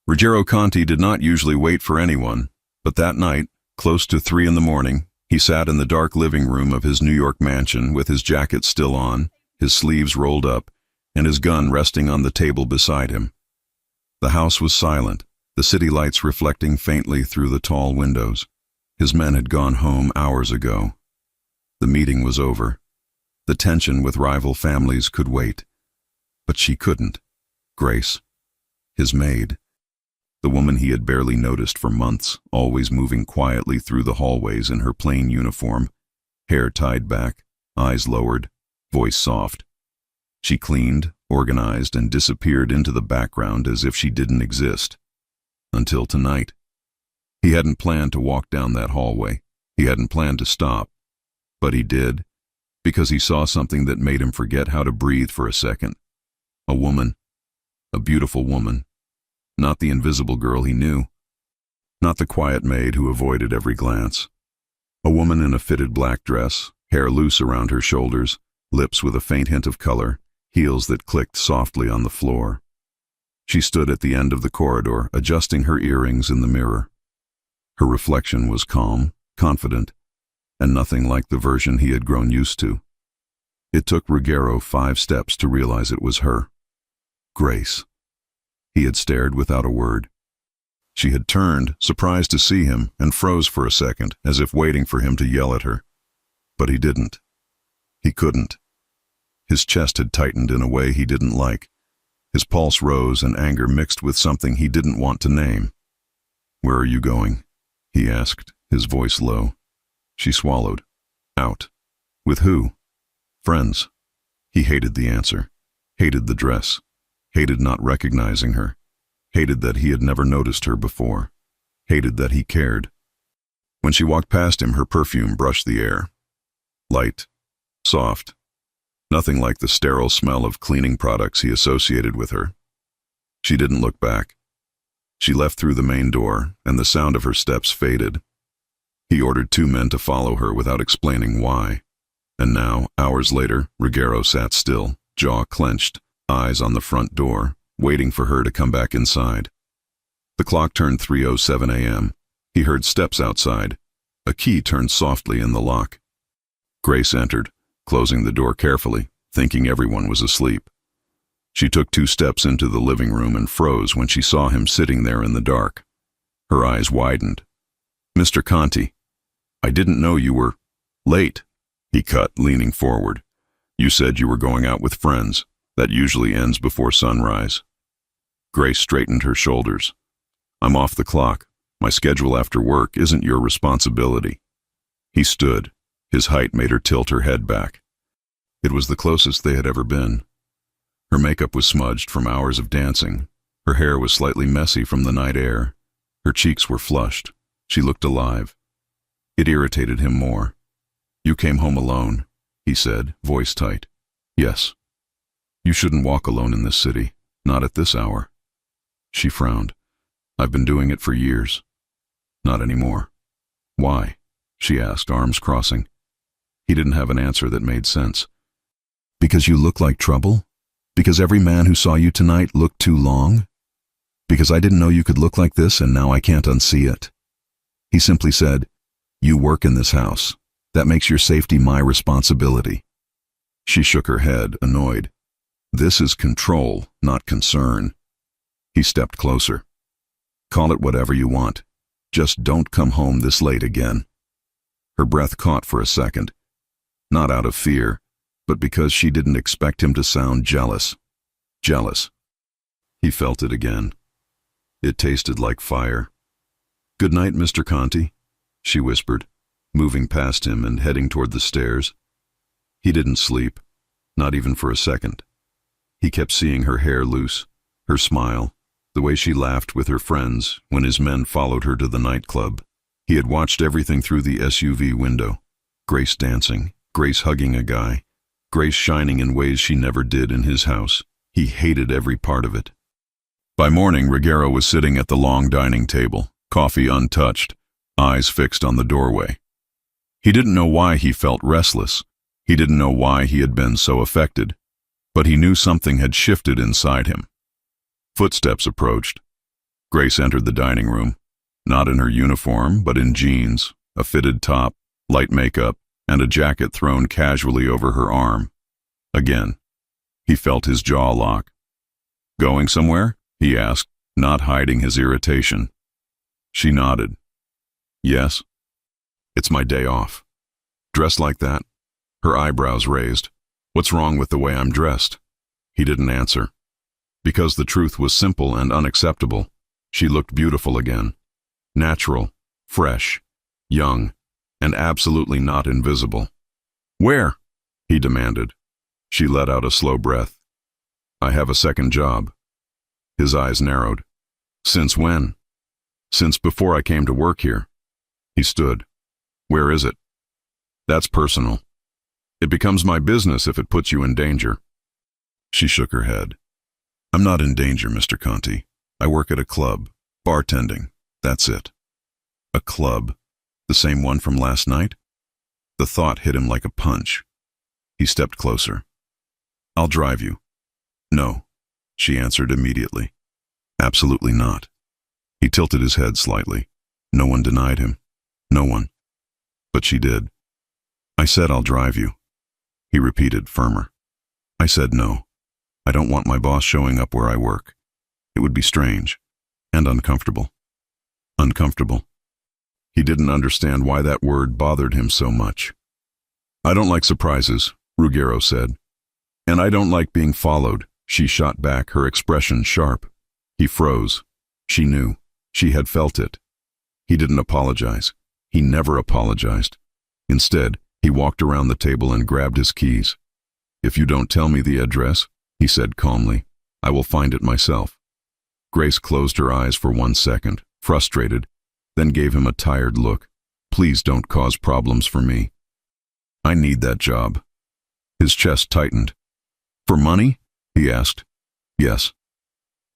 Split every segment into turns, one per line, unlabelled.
Ruggiero Conti did not usually wait for anyone, but that night, close to 3 in the morning, he sat in the dark living room of his New York mansion with his jacket still on, his sleeves rolled up, and his gun resting on the table beside him. The house was silent, the city lights reflecting faintly through the tall windows. His men had gone home hours ago. The meeting was over. The tension with rival families could wait. But she couldn't. Grace, his maid, the woman he had barely noticed for months, always moving quietly through the hallways in her plain uniform, hair tied back, eyes lowered, voice soft. She cleaned, organized, and disappeared into the background as if she didn't exist. Until tonight. He hadn't planned to walk down that hallway. He hadn't planned to stop. But he did, because he saw something that made him forget how to breathe for a second. A woman. A beautiful woman. Not the invisible girl he knew. Not the quiet maid who avoided every glance. A woman in a fitted black dress, hair loose around her shoulders, lips with a faint hint of color, heels that clicked softly on the floor. She stood at the end of the corridor, adjusting her earrings in the mirror. Her reflection was calm, confident, and nothing like the version he had grown used to. It took Ruggiero 5 steps to realize it was her. Grace. He had stared without a word. She had turned, surprised to see him, and froze for a second, as if waiting for him to yell at her. But he didn't. He couldn't. His chest had tightened in a way he didn't like. His pulse rose and anger mixed with something he didn't want to name. "Where are you going?" he asked, his voice low. She swallowed. "Out." "With who?" "Friends." He hated the answer, hated the dress, hated not recognizing her, hated that he had never noticed her before, hated that he cared. When she walked past him, her perfume brushed the air. Light, soft, nothing like the sterile smell of cleaning products he associated with her. She didn't look back. She left through the main door, and the sound of her steps faded. He ordered 2 men to follow her without explaining why. And now, hours later, Ruggiero sat still, jaw clenched, eyes on the front door, waiting for her to come back inside. The clock turned 3:07 a.m. He heard steps outside. A key turned softly in the lock. Grace entered, closing the door carefully, thinking everyone was asleep. She took 2 steps into the living room and froze when she saw him sitting there in the dark. Her eyes widened. "Mr. Conti, I didn't know you were late," he cut, leaning forward. "You said you were going out with friends. That usually ends before sunrise." Grace straightened her shoulders. "I'm off the clock. My schedule after work isn't your responsibility." He stood. His height made her tilt her head back. It was the closest they had ever been. Her makeup was smudged from hours of dancing. Her hair was slightly messy from the night air. Her cheeks were flushed. She looked alive. It irritated him more. "You came home alone," he said, voice tight. "Yes." "You shouldn't walk alone in this city, not at this hour." She frowned. "I've been doing it for years." "Not anymore." "Why?" she asked, arms crossing. He didn't have an answer that made sense. "Because you look like trouble? Because every man who saw you tonight looked too long? Because I didn't know you could look like this and now I can't unsee it." He simply said, "You work in this house. That makes your safety my responsibility." She shook her head, annoyed. "This is control, not concern." He stepped closer. "Call it whatever you want. Just don't come home this late again." Her breath caught for a second. Not out of fear, but because she didn't expect him to sound jealous. Jealous. He felt it again. It tasted like fire. "Good night, Mr. Conti," she whispered, moving past him and heading toward the stairs. He didn't sleep, not even for a second. He kept seeing her hair loose, her smile, the way she laughed with her friends when his men followed her to the nightclub. He had watched everything through the SUV window. Grace dancing, Grace hugging a guy, Grace shining in ways she never did in his house. He hated every part of it. By morning, Ruggiero was sitting at the long dining table, coffee untouched, eyes fixed on the doorway. He didn't know why he felt restless. He didn't know why he had been so affected. But he knew something had shifted inside him. Footsteps approached. Grace entered the dining room, not in her uniform, but in jeans, a fitted top, light makeup, and a jacket thrown casually over her arm. Again, he felt his jaw lock. "Going somewhere?" he asked, not hiding his irritation. She nodded. "Yes. It's my day off." "Dressed like that?" Her eyebrows raised. "What's wrong with the way I'm dressed?" He didn't answer. Because the truth was simple and unacceptable. She looked beautiful again. Natural, fresh, young, and absolutely not invisible. "Where?" he demanded. She let out a slow breath. "I have a second job." His eyes narrowed. "Since when?" "Since before I came to work here." He stood. "Where is it?" "That's personal. It becomes my business if it puts you in danger." She shook her head. "I'm not in danger, Mr. Conti. I work at a club, bartending. That's it." "A club? The same one from last night?" The thought hit him like a punch. He stepped closer. "I'll drive you." "No," she answered immediately. "Absolutely not." He tilted his head slightly. No one denied him. No one. But she did. "I said I'll drive you," he repeated, firmer. "I said no. I don't want my boss showing up where I work. It would be strange. And uncomfortable." Uncomfortable. He didn't understand why that word bothered him so much. "I don't like surprises," Ruggiero said. "And I don't like being followed," she shot back, her expression sharp. He froze. She knew. She had felt it. He didn't apologize. He never apologized. Instead, he walked around the table and grabbed his keys. "If you don't tell me the address," he said calmly, "I will find it myself." Grace closed her eyes for 1 second, frustrated, then gave him a tired look. "Please don't cause problems for me. I need that job." His chest tightened. "For money?" he asked. "Yes."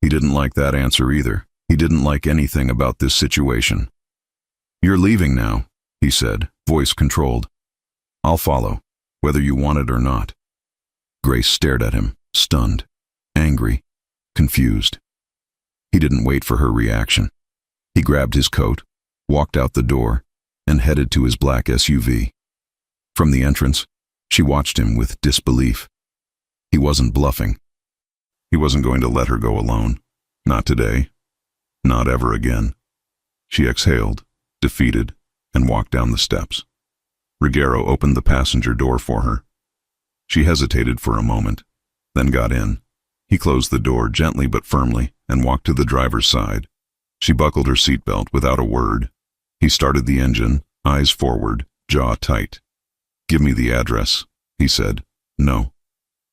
He didn't like that answer either. He didn't like anything about this situation. "You're leaving now," he said, voice controlled. "I'll follow, whether you want it or not." Grace stared at him, stunned, angry, confused. He didn't wait for her reaction. He grabbed his coat, walked out the door, and headed to his black SUV. From the entrance, she watched him with disbelief. He wasn't bluffing. He wasn't going to let her go alone. Not today. Not ever again. She exhaled, defeated, and walked down the steps. Ruggiero opened the passenger door for her. She hesitated for a moment, then got in. He closed the door gently but firmly and walked to the driver's side. She buckled her seatbelt without a word. He started the engine, eyes forward, jaw tight. "Give me the address," he said. "No."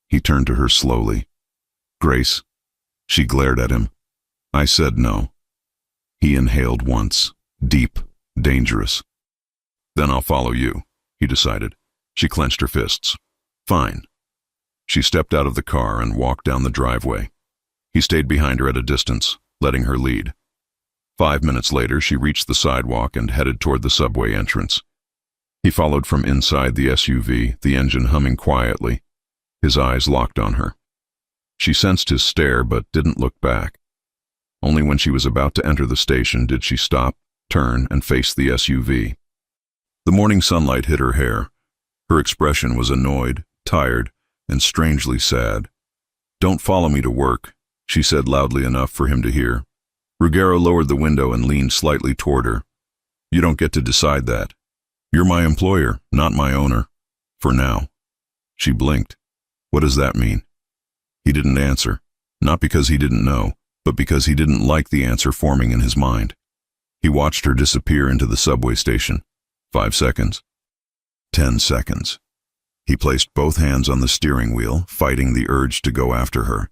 He turned to her slowly. "Grace." She glared at him. "I said no." He inhaled once, deep, dangerous. "Then I'll follow you," he decided. She clenched her fists. "Fine." She stepped out of the car and walked down the driveway. He stayed behind her at a distance, letting her lead. 5 minutes later, she reached the sidewalk and headed toward the subway entrance. He followed from inside the SUV, the engine humming quietly. His eyes locked on her. She sensed his stare but didn't look back. Only when she was about to enter the station did she stop, turn, and face the SUV. The morning sunlight hit her hair. Her expression was annoyed, tired, and strangely sad. "Don't follow me to work," she said loudly enough for him to hear. Ruggiero lowered the window and leaned slightly toward her. "You don't get to decide that. You're my employer, not my owner. For now." She blinked. "What does that mean?" He didn't answer, not because he didn't know, but because he didn't like the answer forming in his mind. He watched her disappear into the subway station. 5 seconds. 10 seconds. He placed both hands on the steering wheel, fighting the urge to go after her.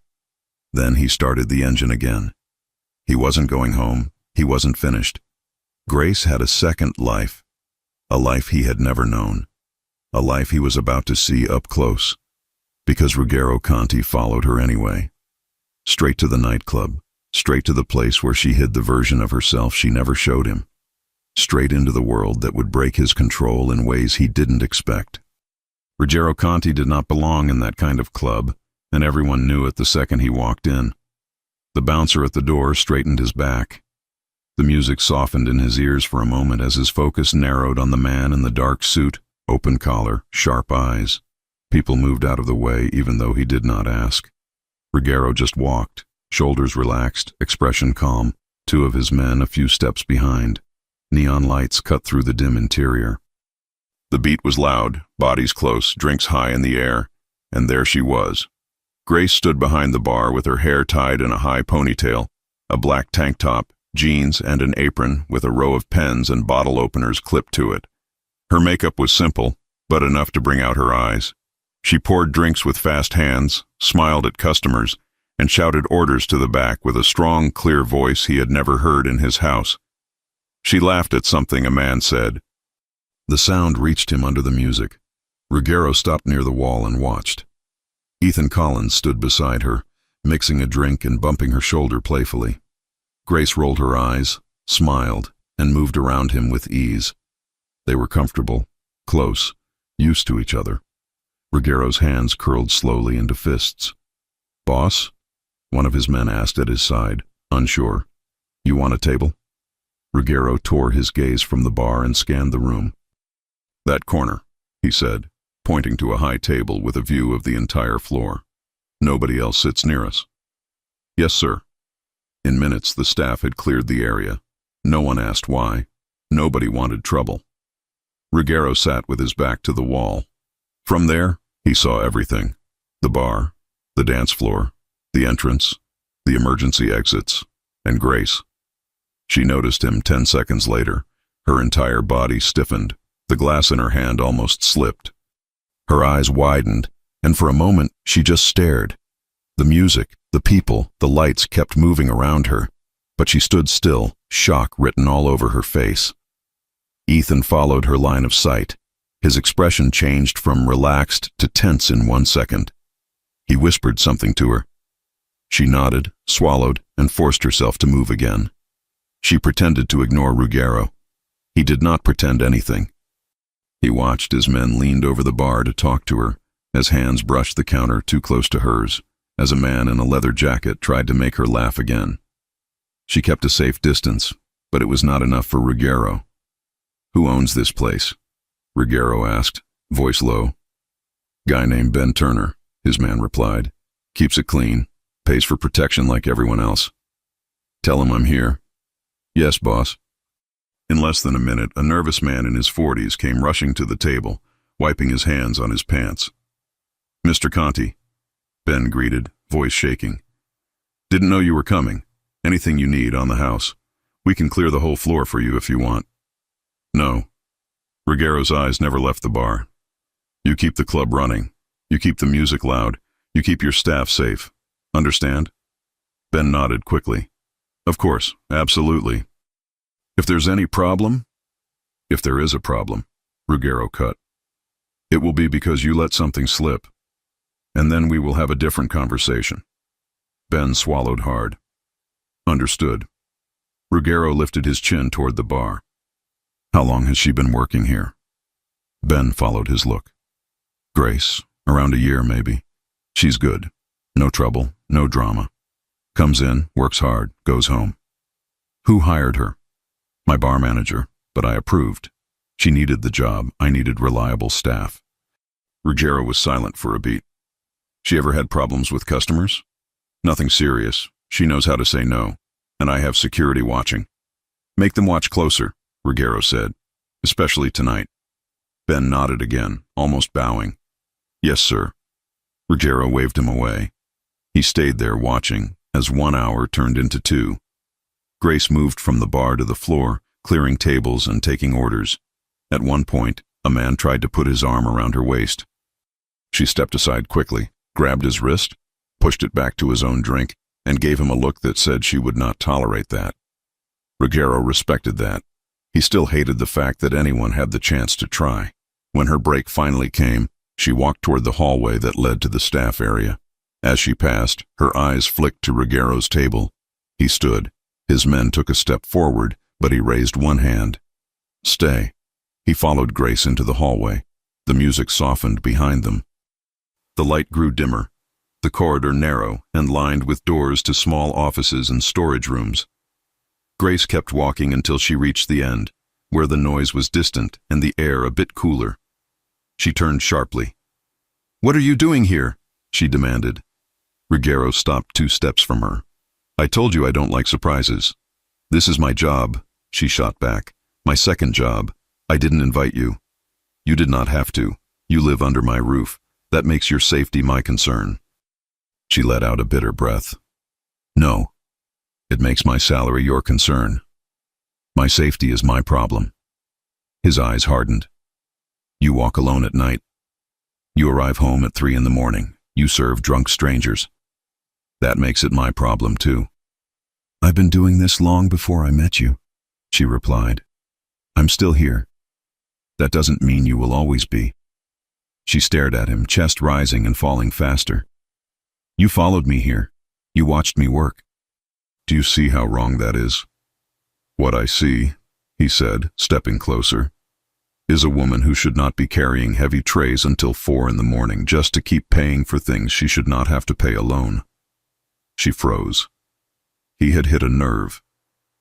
Then he started the engine again. He wasn't going home. He wasn't finished. Grace had a second life. A life he had never known. A life he was about to see up close. Because Ruggiero Conti followed her anyway. Straight to the nightclub. Straight to the place where she hid the version of herself she never showed him. Straight into the world that would break his control in ways he didn't expect. Ruggiero Conti did not belong in that kind of club, and everyone knew it the second he walked in. The bouncer at the door straightened his back. The music softened in his ears for a moment as his focus narrowed on the man in the dark suit, open collar, sharp eyes. People moved out of the way even though he did not ask. Ruggiero just walked, shoulders relaxed, expression calm, two of his men a few steps behind. Neon lights cut through the dim interior. The beat was loud, bodies close, drinks high in the air, and there she was. Grace stood behind the bar with her hair tied in a high ponytail, a black tank top, jeans, and an apron with a row of pens and bottle openers clipped to it. Her makeup was simple, but enough to bring out her eyes. She poured drinks with fast hands, smiled at customers, and shouted orders to the back with a strong, clear voice he had never heard in his house. She laughed at something a man said. The sound reached him under the music. Ruggiero stopped near the wall and watched. Ethan Collins stood beside her, mixing a drink and bumping her shoulder playfully. Grace rolled her eyes, smiled, and moved around him with ease. They were comfortable, close, used to each other. Ruggiero's hands curled slowly into fists. "Boss?" one of his men asked at his side, unsure. "You want a table?" Ruggiero tore his gaze from the bar and scanned the room. "That corner," he said, pointing to a high table with a view of the entire floor. "Nobody else sits near us." "Yes, sir." In minutes, the staff had cleared the area. No one asked why. Nobody wanted trouble. Ruggiero sat with his back to the wall. From there, he saw everything. The bar, the dance floor, the entrance, the emergency exits, and Grace. She noticed him 10 seconds later. Her entire body stiffened. The glass in her hand almost slipped. Her eyes widened, and for a moment she just stared. The music, the people, the lights kept moving around her, but she stood still, shock written all over her face. Ethan followed her line of sight. His expression changed from relaxed to tense in 1 second. He whispered something to her. She nodded, swallowed, and forced herself to move again. She pretended to ignore Ruggiero. He did not pretend anything. He watched as men leaned over the bar to talk to her, as hands brushed the counter too close to hers, as a man in a leather jacket tried to make her laugh again. She kept a safe distance, but it was not enough for Ruggiero. "Who owns this place?" Ruggiero asked, voice low. "Guy named Ben Turner," his man replied. "Keeps it clean, pays for protection like everyone else." "Tell him I'm here." "Yes, boss." In less than a minute, a nervous man in his 40s came rushing to the table, wiping his hands on his pants. "Mr. Conti," Ben greeted, voice shaking. "Didn't know you were coming. Anything you need on the house. We can clear the whole floor for you if you want." "No." Ruggiero's eyes never left the bar. "You keep the club running. You keep the music loud. You keep your staff safe. Understand?" Ben nodded quickly. "Of course, absolutely." "If there's any problem?" "If there is a problem," Ruggiero cut, "it will be because you let something slip. And then we will have a different conversation." Ben swallowed hard. "Understood." Ruggiero lifted his chin toward the bar. "How long has she been working here?" Ben followed his look. "Grace, around a year maybe. She's good. No trouble, no drama. Comes in, works hard, goes home." "Who hired her?" "My bar manager, but I approved. She needed the job. I needed reliable staff." Ruggiero was silent for a beat. "She ever had problems with customers?" "Nothing serious. She knows how to say no. And I have security watching." "Make them watch closer," Ruggiero said, "especially tonight." Ben nodded again, almost bowing. "Yes, sir." Ruggiero waved him away. He stayed there watching as 1 hour turned into 2. Grace moved from the bar to the floor, clearing tables and taking orders. At one point, a man tried to put his arm around her waist. She stepped aside quickly, grabbed his wrist, pushed it back to his own drink, and gave him a look that said she would not tolerate that. Ruggiero respected that. He still hated the fact that anyone had the chance to try. When her break finally came, she walked toward the hallway that led to the staff area. As she passed, her eyes flicked to Ruggiero's table. He stood. His men took a step forward, but he raised one hand. "Stay." He followed Grace into the hallway. The music softened behind them. The light grew dimmer. the corridor narrow and lined with doors to small offices and storage rooms. Grace kept walking until she reached the end, where the noise was distant and the air a bit cooler. She turned sharply. "What are you doing here?" she demanded. Ruggiero stopped 2 steps from her. "I told you I don't like surprises. This is my job," she shot back. "My second job. I didn't invite you. You did not have to. You live under my roof. That makes your safety my concern." She let out a bitter breath. "No. It makes my salary your concern. My safety is my problem." His eyes hardened. "You walk alone at night. You arrive home at 3 in the morning. You serve drunk strangers. That makes it my problem too." "I've been doing this long before I met you," she replied. "I'm still here. That doesn't mean you will always be." She stared at him, chest rising and falling faster. "You followed me here. You watched me work. Do you see how wrong that is?" "What I see," he said, stepping closer, "is a woman who should not be carrying heavy trays until 4 in the morning just to keep paying for things she should not have to pay alone." She froze. He had hit a nerve,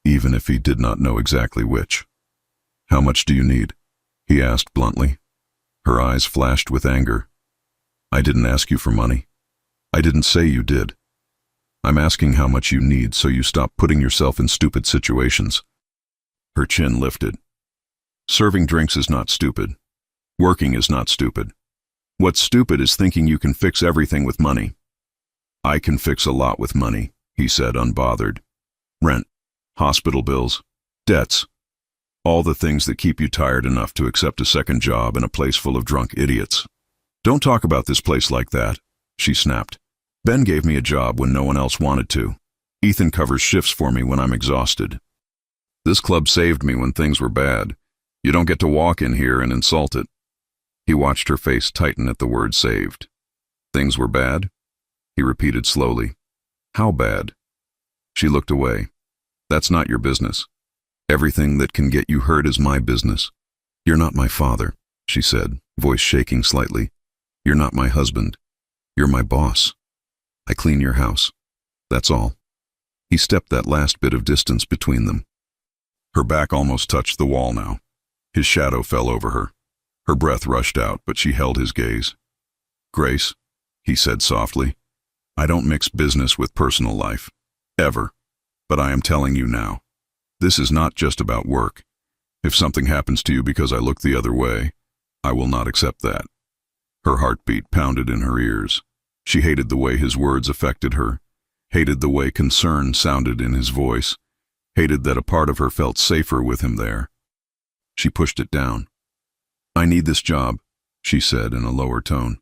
even if he did not know exactly which. "How much do you need?" he asked bluntly. Her eyes flashed with anger. "I didn't ask you for money. I didn't say you did. I'm asking how much you need so you stop putting yourself in stupid situations." Her chin lifted. "Serving drinks is not stupid. Working is not stupid. What's stupid is thinking you can fix everything with money." "I can fix a lot with money," he said, unbothered. "Rent, hospital bills, debts, all the things that keep you tired enough to accept a second job in a place full of drunk idiots." "Don't talk about this place like that," she snapped. "Ben gave me a job when no one else wanted to. Ethan covers shifts for me when I'm exhausted. This club saved me when things were bad. You don't get to walk in here and insult it." He watched her face tighten at the word saved. "Things were bad?" he repeated slowly. "How bad?" She looked away. "That's not your business. Everything that can get you hurt is my business. You're not my father," she said, voice shaking slightly. "You're not my husband. You're my boss. I clean your house. That's all." He stepped that last bit of distance between them. Her back almost touched the wall now. His shadow fell over her. Her breath rushed out, but she held his gaze. "Grace," he said softly, "I don't mix business with personal life. Ever. But I am telling you now. This is not just about work. If something happens to you because I look the other way, I will not accept that." Her heartbeat pounded in her ears. She hated the way his words affected her, hated the way concern sounded in his voice, hated that a part of her felt safer with him there. She pushed it down. "I need this job," she said in a lower tone.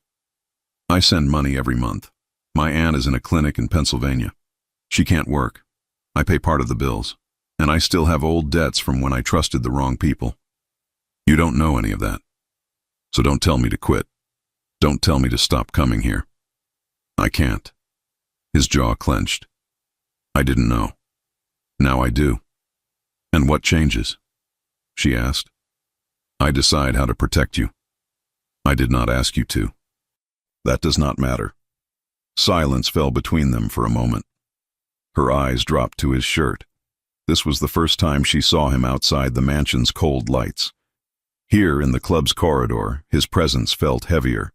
"I send money every month. My aunt is in a clinic in Pennsylvania. She can't work. I pay part of the bills. And I still have old debts from when I trusted the wrong people. You don't know any of that. So don't tell me to quit. Don't tell me to stop coming here. I can't." His jaw clenched. "I didn't know. Now I do." "And what changes?" she asked. "I decide how to protect you. I did not ask you to." "That does not matter." Silence fell between them for a moment. Her eyes dropped to his shirt. This was the first time she saw him outside the mansion's cold lights. Here, in the club's corridor, his presence felt heavier.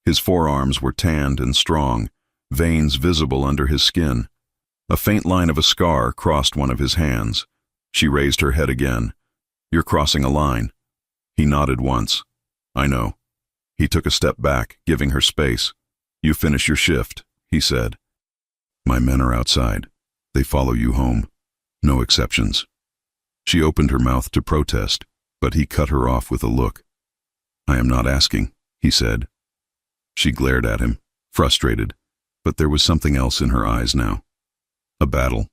His forearms were tanned and strong, veins visible under his skin. A faint line of a scar crossed one of his hands. She raised her head again. "You're crossing a line." He nodded once. "I know." He took a step back, giving her space. "You finish your shift," he said. "My men are outside. They follow you home. No exceptions." She opened her mouth to protest, but he cut her off with a look. "I am not asking," he said. She glared at him, frustrated, but there was something else in her eyes now. A battle.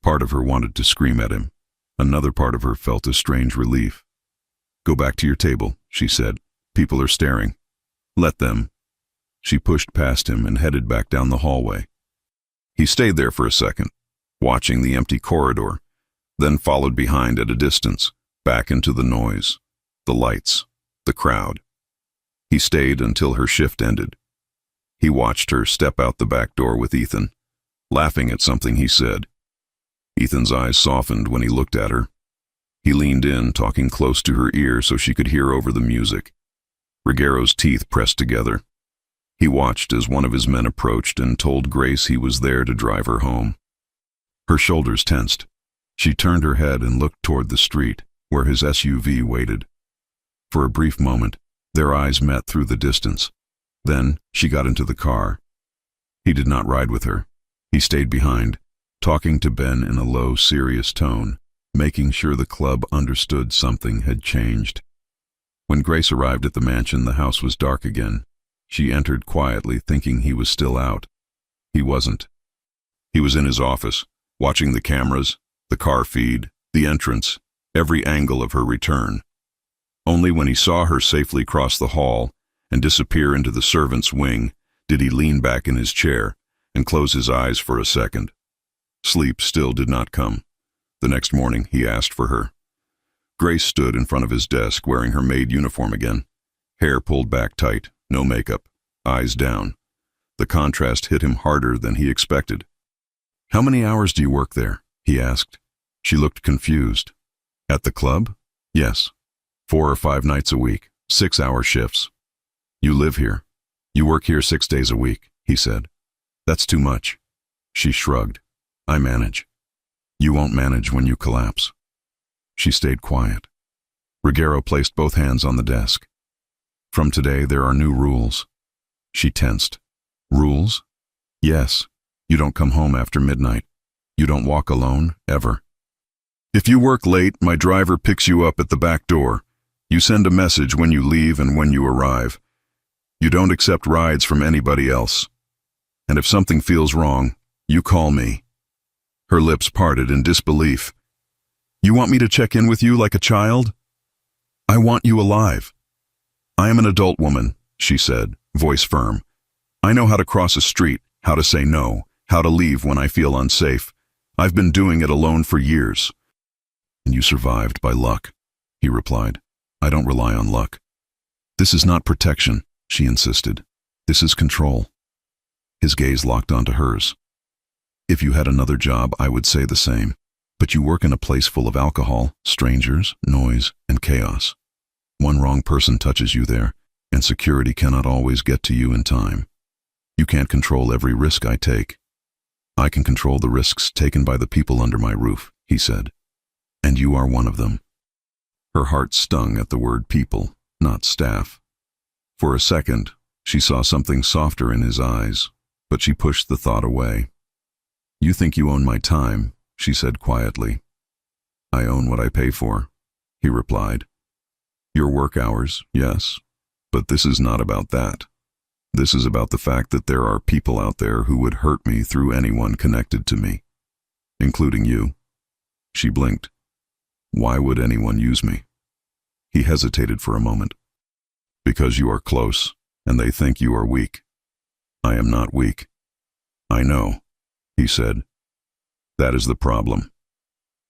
Part of her wanted to scream at him. Another part of her felt a strange relief. "Go back to your table," she said. "People are staring. Let them." She pushed past him and headed back down the hallway. He stayed there for a second, watching the empty corridor, then followed behind at a distance, back into the noise, the lights, the crowd. He stayed until her shift ended. He watched her step out the back door with Ethan, laughing at something he said. Ethan's eyes softened when he looked at her. He leaned in, talking close to her ear so she could hear over the music. Ruggiero's teeth pressed together. He watched as one of his men approached and told Grace he was there to drive her home. Her shoulders tensed. She turned her head and looked toward the street, where his SUV waited. For a brief moment, their eyes met through the distance. Then she got into the car. He did not ride with her. He stayed behind, talking to Ben in a low, serious tone, making sure the club understood something had changed. When Grace arrived at the mansion, the house was dark again. She entered quietly, thinking he was still out. He wasn't. He was in his office, watching the cameras, the car feed, the entrance, every angle of her return. Only when he saw her safely cross the hall and disappear into the servants' wing did he lean back in his chair and close his eyes for a second. Sleep still did not come. The next morning, he asked for her. Grace stood in front of his desk wearing her maid uniform again, hair pulled back tight, no makeup, eyes down. The contrast hit him harder than he expected. "How many hours do you work there?" he asked. She looked confused. "At the club?" "Yes. 4 or 5 nights a week, 6-hour shifts." "You live here. You work here 6 days a week," he said. "That's too much." She shrugged. "I manage." "You won't manage when you collapse." She stayed quiet. Ruggiero placed both hands on the desk. "From today, there are new rules." She tensed. "Rules?" "Yes. You don't come home after midnight. You don't walk alone, ever. If you work late, my driver picks you up at the back door. You send a message when you leave and when you arrive. You don't accept rides from anybody else. And if something feels wrong, you call me." Her lips parted in disbelief. "You want me to check in with you like a child?" "I want you alive." "I am an adult woman," she said, voice firm. "I know how to cross a street, how to say no, how to leave when I feel unsafe. I've been doing it alone for years." "And you survived by luck," he replied. "I don't rely on luck." "This is not protection," she insisted. "This is control." His gaze locked onto hers. "If you had another job, I would say the same. But you work in a place full of alcohol, strangers, noise, and chaos. One wrong person touches you there, and security cannot always get to you in time. You can't control every risk I take. I can control the risks taken by the people under my roof," he said. "And you are one of them." Her heart stung at the word people, not staff. For a second, she saw something softer in his eyes, but she pushed the thought away. "You think you own my time," she said quietly. "I own what I pay for," he replied. "Your work hours, yes, but this is not about that. This is about the fact that there are people out there who would hurt me through anyone connected to me, including you." She blinked. "Why would anyone use me?" He hesitated for a moment. "Because you are close, and they think you are weak." "I am not weak." "I know," he said. "That is the problem.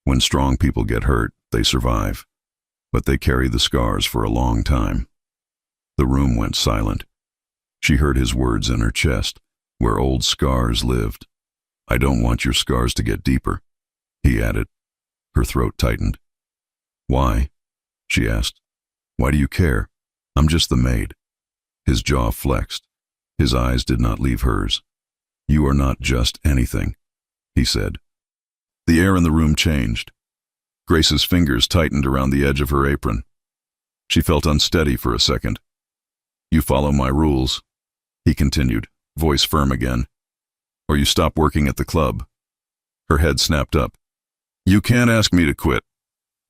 When strong people get hurt, they survive, but they carry the scars for a long time." The room went silent. She heard his words in her chest, where old scars lived. "I don't want your scars to get deeper," he added. Her throat tightened. "Why?" she asked. "Why do you care? I'm just the maid." His jaw flexed. His eyes did not leave hers. "You are not just anything," he said. The air in the room changed. Grace's fingers tightened around the edge of her apron. She felt unsteady for a second. "You follow my rules," he continued, voice firm again, "or you stop working at the club." Her head snapped up. "You can't ask me to quit."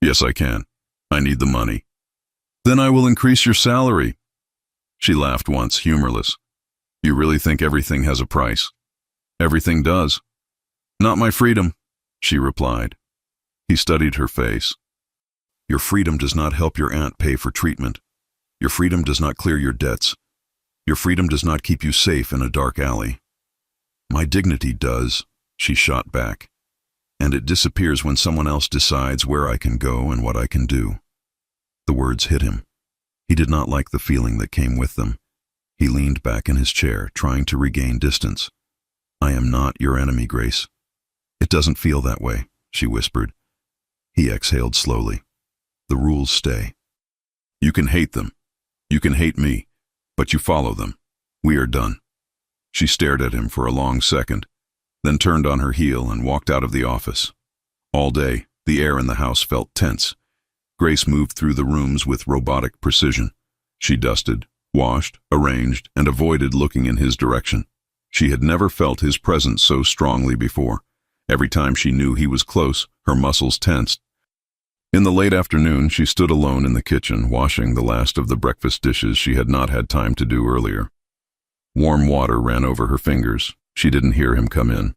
"Yes, I can. I need the money." "Then I will increase your salary." She laughed once, humorless. "You really think everything has a price?" "Everything does." "Not my freedom," she replied. He studied her face. "Your freedom does not help your aunt pay for treatment. Your freedom does not clear your debts. Your freedom does not keep you safe in a dark alley." "My dignity does," she shot back. "And it disappears when someone else decides where I can go and what I can do." The words hit him. He did not like the feeling that came with them. He leaned back in his chair, trying to regain distance. I am not your enemy, Grace. It doesn't feel that way, she whispered. He exhaled slowly. The rules stay. You can hate them. You can hate me, but you follow them. We are done. She stared at him for a long second, then turned on her heel and walked out of the office. All day, the air in the house felt tense. Grace moved through the rooms with robotic precision. She dusted, washed, arranged, and avoided looking in his direction. She had never felt his presence so strongly before. Every time she knew he was close, her muscles tensed. In the late afternoon, she stood alone in the kitchen, washing the last of the breakfast dishes she had not had time to do earlier. Warm water ran over her fingers. She didn't hear him come in.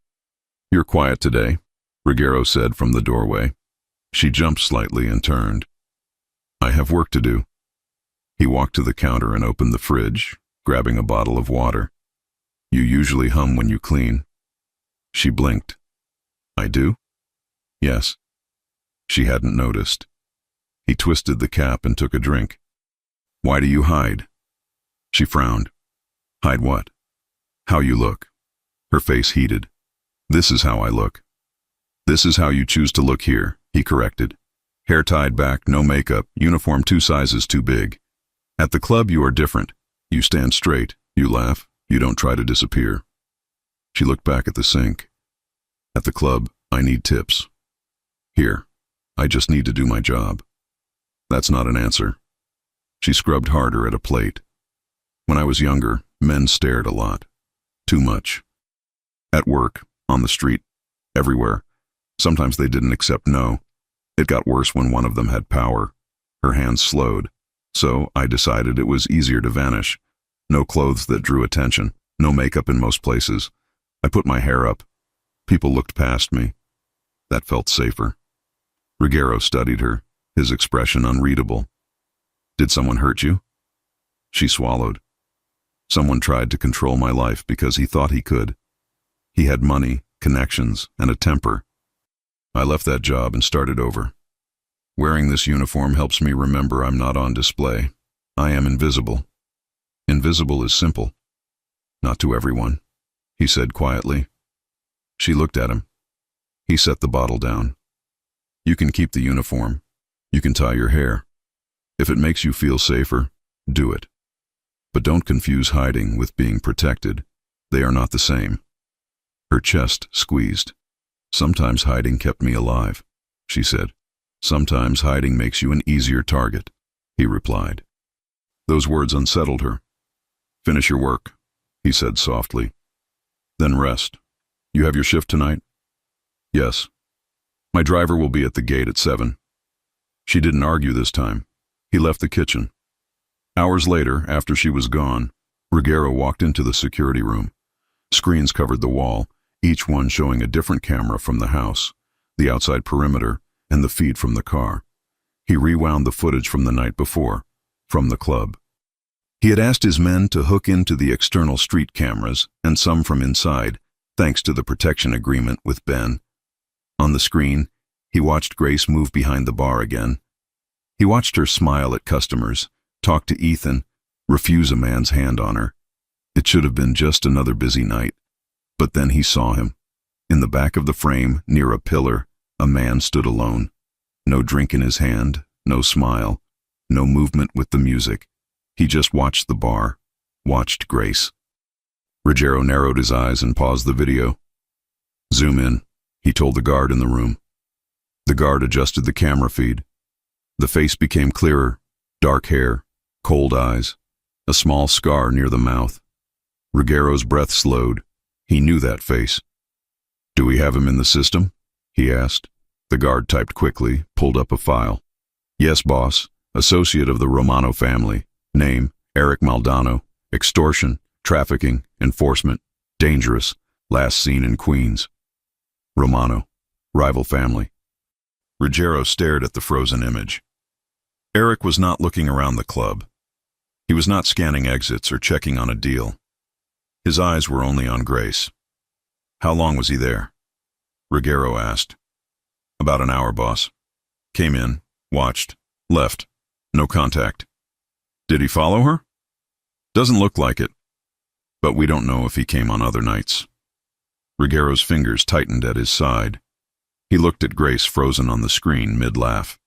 You're quiet today, Ruggiero said from the doorway. She jumped slightly and turned. I have work to do. He walked to the counter and opened the fridge, grabbing a bottle of water. You usually hum when you clean. She blinked. I do? Yes. She hadn't noticed. He twisted the cap and took a drink. Why do you hide? She frowned. Hide what? How you look. Her face heated. This is how I look. This is how you choose to look here, he corrected. Hair tied back, no makeup, uniform 2 sizes too big. At the club you are different. You stand straight, you laugh, you don't try to disappear. She looked back at the sink. At the club, I need tips. Here, I just need to do my job. That's not an answer. She scrubbed harder at a plate. When I was younger, men stared a lot. Too much. At work, on the street, everywhere. Sometimes they didn't accept no. It got worse when one of them had power. Her hands slowed. So I decided it was easier to vanish. No clothes that drew attention. No makeup in most places. I put my hair up. People looked past me. That felt safer. Ruggiero studied her, his expression unreadable. Did someone hurt you? She swallowed. Someone tried to control my life because he thought he could. He had money, connections, and a temper. I left that job and started over. Wearing this uniform helps me remember I'm not on display. I am invisible. Invisible is simple. Not to everyone, he said quietly. She looked at him. He set the bottle down. You can keep the uniform. You can tie your hair. If it makes you feel safer, do it. But don't confuse hiding with being protected. They are not the same. Her chest squeezed. Sometimes hiding kept me alive, she said. Sometimes hiding makes you an easier target, he replied. Those words unsettled her. Finish your work, he said softly. Then rest. You have your shift tonight? Yes. My driver will be at the gate at 7. She didn't argue this time. He left the kitchen. Hours later, after she was gone, Ruggiero walked into the security room. Screens covered the wall, each one showing a different camera from the house, the outside perimeter, and the feed from the car. He rewound the footage from the night before, from the club. He had asked his men to hook into the external street cameras and some from inside, thanks to the protection agreement with Ben. On the screen, he watched Grace move behind the bar again. He watched her smile at customers, talk to Ethan, refuse a man's hand on her. It should have been just another busy night. But then he saw him. In the back of the frame, near a pillar, a man stood alone. No drink in his hand, no smile, no movement with the music. He just watched the bar, watched Grace. Ruggiero narrowed his eyes and paused the video. Zoom in, he told the guard in the room. The guard adjusted the camera feed. The face became clearer, dark hair, cold eyes, a small scar near the mouth. Ruggiero's breath slowed. He knew that face. Do we have him in the system? He asked. The guard typed quickly, pulled up a file. Yes, boss. Associate of the Romano family. Name, Eric Maldonado. Extortion, trafficking, enforcement. Dangerous. Last seen in Queens. Romano. Rival family. Ruggiero stared at the frozen image. Eric was not looking around the club. He was not scanning exits or checking on a deal. His eyes were only on Grace. How long was he there? Ruggiero asked. About an hour, boss. Came in, watched, left. No contact. Did he follow her? Doesn't look like it, but we don't know if he came on other nights. Ruggiero's fingers tightened at his side. He looked at Grace frozen on the screen mid-laugh.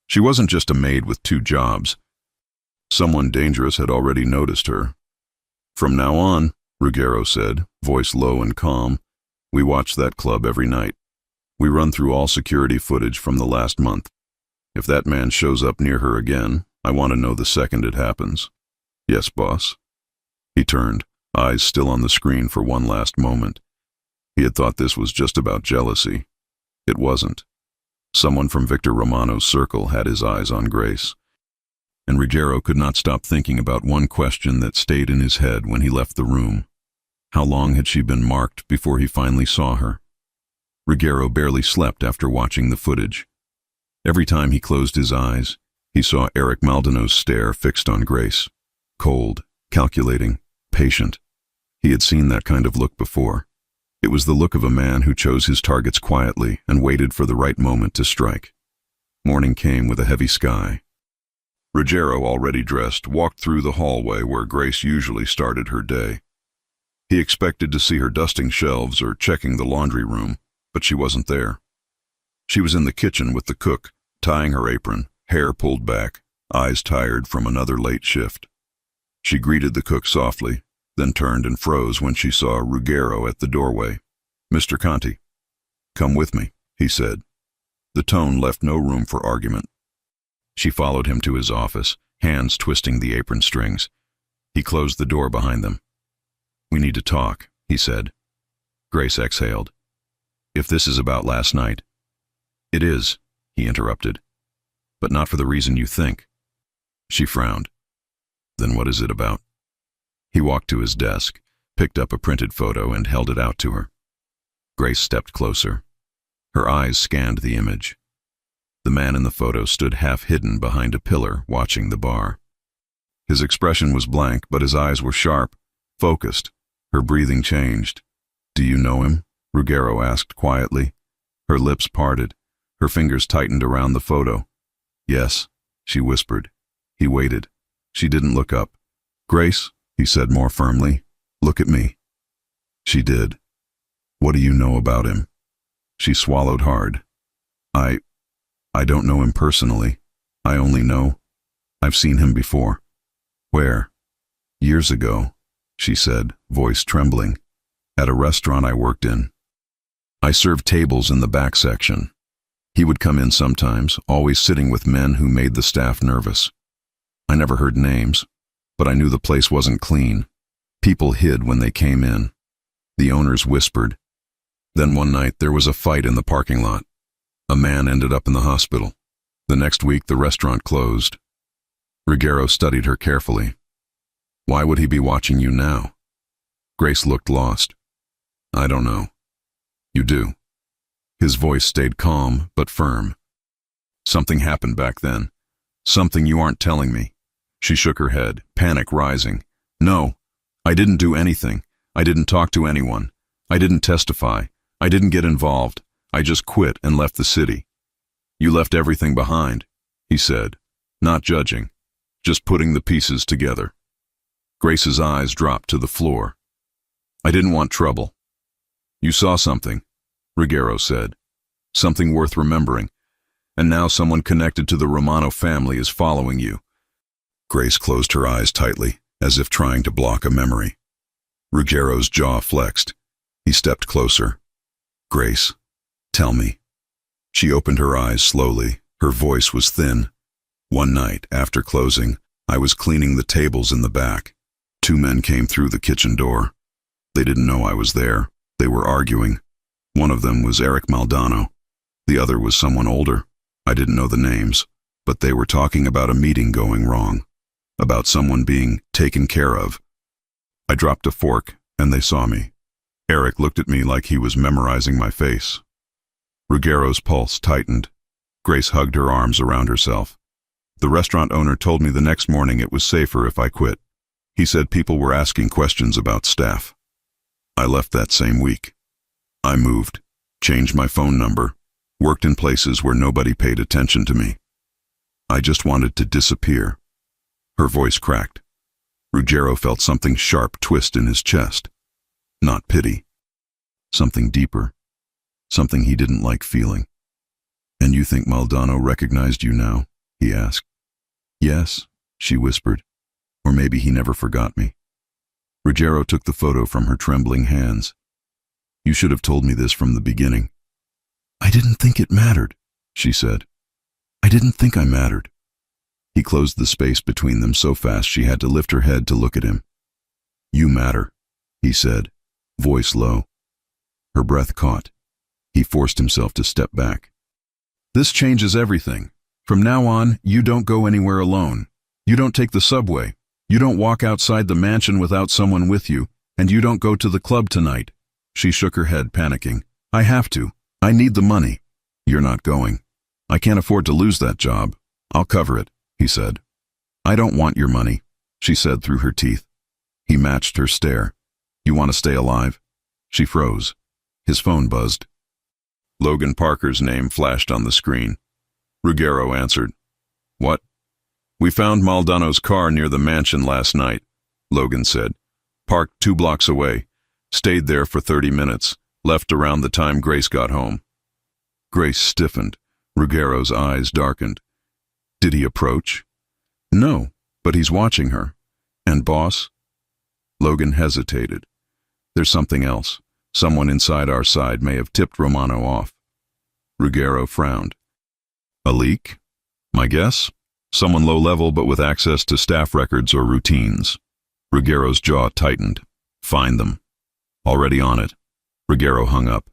She wasn't just a maid with 2 jobs. Someone dangerous had already noticed her. From now on, Ruggiero said, voice low and calm, we watch that club every night. We run through all security footage from the last month. If that man shows up near her again, I want to know the second it happens. Yes, boss. He turned, eyes still on the screen for one last moment. He had thought this was just about jealousy. It wasn't. Someone from Victor Romano's circle had his eyes on Grace. And Ruggiero could not stop thinking about one question that stayed in his head when he left the room. How long had she been marked before he finally saw her? Ruggiero barely slept after watching the footage. Every time he closed his eyes, he saw Eric Maldondo's stare fixed on Grace. Cold, calculating, patient. He had seen that kind of look before. It was the look of a man who chose his targets quietly and waited for the right moment to strike. Morning came with a heavy sky. Ruggiero, already dressed, walked through the hallway where Grace usually started her day. He expected to see her dusting shelves or checking the laundry room, but she wasn't there. She was in the kitchen with the cook, tying her apron, hair pulled back, eyes tired from another late shift. She greeted the cook softly, then turned and froze when she saw Ruggiero at the doorway. Mr. Conti. Come with me, he said. The tone left no room for argument. She followed him to his office, hands twisting the apron strings. He closed the door behind them. We need to talk, he said. Grace exhaled. If this is about last night. It is, he interrupted. But not for the reason you think. She frowned. Then what is it about? He walked to his desk, picked up a printed photo and held it out to her. Grace stepped closer. Her eyes scanned the image. The man in the photo stood half hidden behind a pillar, watching the bar. His expression was blank, but his eyes were sharp, focused. Her breathing changed. Do you know him? Ruggiero asked quietly. Her lips parted. Her fingers tightened around the photo. Yes, she whispered. He waited. She didn't look up. Grace, he said more firmly, look at me. She did. What do you know about him? She swallowed hard. I don't know him personally. I only know I've seen him before. Where? Years ago, she said, voice trembling. At a restaurant I worked in. I served tables in the back section. He would come in sometimes, always sitting with men who made the staff nervous. I never heard names, but I knew the place wasn't clean. People hid when they came in. The owners whispered. Then one night there was a fight in the parking lot. A man ended up in the hospital. The next week the restaurant closed. Ruggiero studied her carefully. Why would he be watching you now? Grace looked lost. I don't know. You do. His voice stayed calm but firm. Something happened back then. Something you aren't telling me. She shook her head, panic rising. No, I didn't do anything. I didn't talk to anyone. I didn't testify. I didn't get involved. I just quit and left the city. You left everything behind, he said, not judging, just putting the pieces together. Grace's eyes dropped to the floor. I didn't want trouble. You saw something, Ruggiero said. Something worth remembering. And now someone connected to the Romano family is following you. Grace closed her eyes tightly, as if trying to block a memory. Ruggiero's jaw flexed. He stepped closer. Grace, tell me. She opened her eyes slowly. Her voice was thin. One night, after closing, I was cleaning the tables in the back. 2 men came through the kitchen door. They didn't know I was there. They were arguing. One of them was Eric Maldonado. The other was someone older. I didn't know the names, but they were talking about a meeting going wrong, about someone being taken care of. I dropped a fork, and they saw me. Eric looked at me like he was memorizing my face. Ruggiero's pulse tightened. Grace hugged her arms around herself. The restaurant owner told me the next morning it was safer if I quit. He said people were asking questions about staff. I left that same week. I moved, changed my phone number, worked in places where nobody paid attention to me. I just wanted to disappear. Her voice cracked. Ruggiero felt something sharp twist in his chest. Not pity. Something deeper. Something he didn't like feeling. "And you think Maldonado recognized you now?" he asked. "Yes," she whispered. "Or maybe he never forgot me." Ruggiero took the photo from her trembling hands. "You should have told me this from the beginning." "I didn't think it mattered," she said. "I didn't think I mattered." He closed the space between them so fast she had to lift her head to look at him. "You matter," he said, voice low. Her breath caught. He forced himself to step back. "This changes everything. From now on, you don't go anywhere alone. You don't take the subway. You don't walk outside the mansion without someone with you, and you don't go to the club tonight." She shook her head, panicking. "I have to. I need the money." "You're not going. I can't afford to lose that job. I'll cover it," he said. "I don't want your money," she said through her teeth. He matched her stare. "You want to stay alive?" She froze. His phone buzzed. Logan Parker's name flashed on the screen. Ruggiero answered. "What?" "We found Maldonado's car near the mansion last night," Logan said. "Parked 2 blocks away. Stayed there for 30 minutes. Left around the time Grace got home." Grace stiffened. Ruggiero's eyes darkened. "Did he approach?" "No, but he's watching her." "And boss?" Logan hesitated. "There's something else. Someone inside our side may have tipped Romano off." Ruggiero frowned. "A leak?" "My guess? Someone low-level but with access to staff records or routines." Ruggiero's jaw tightened. "Find them." "Already on it." Ruggiero hung up.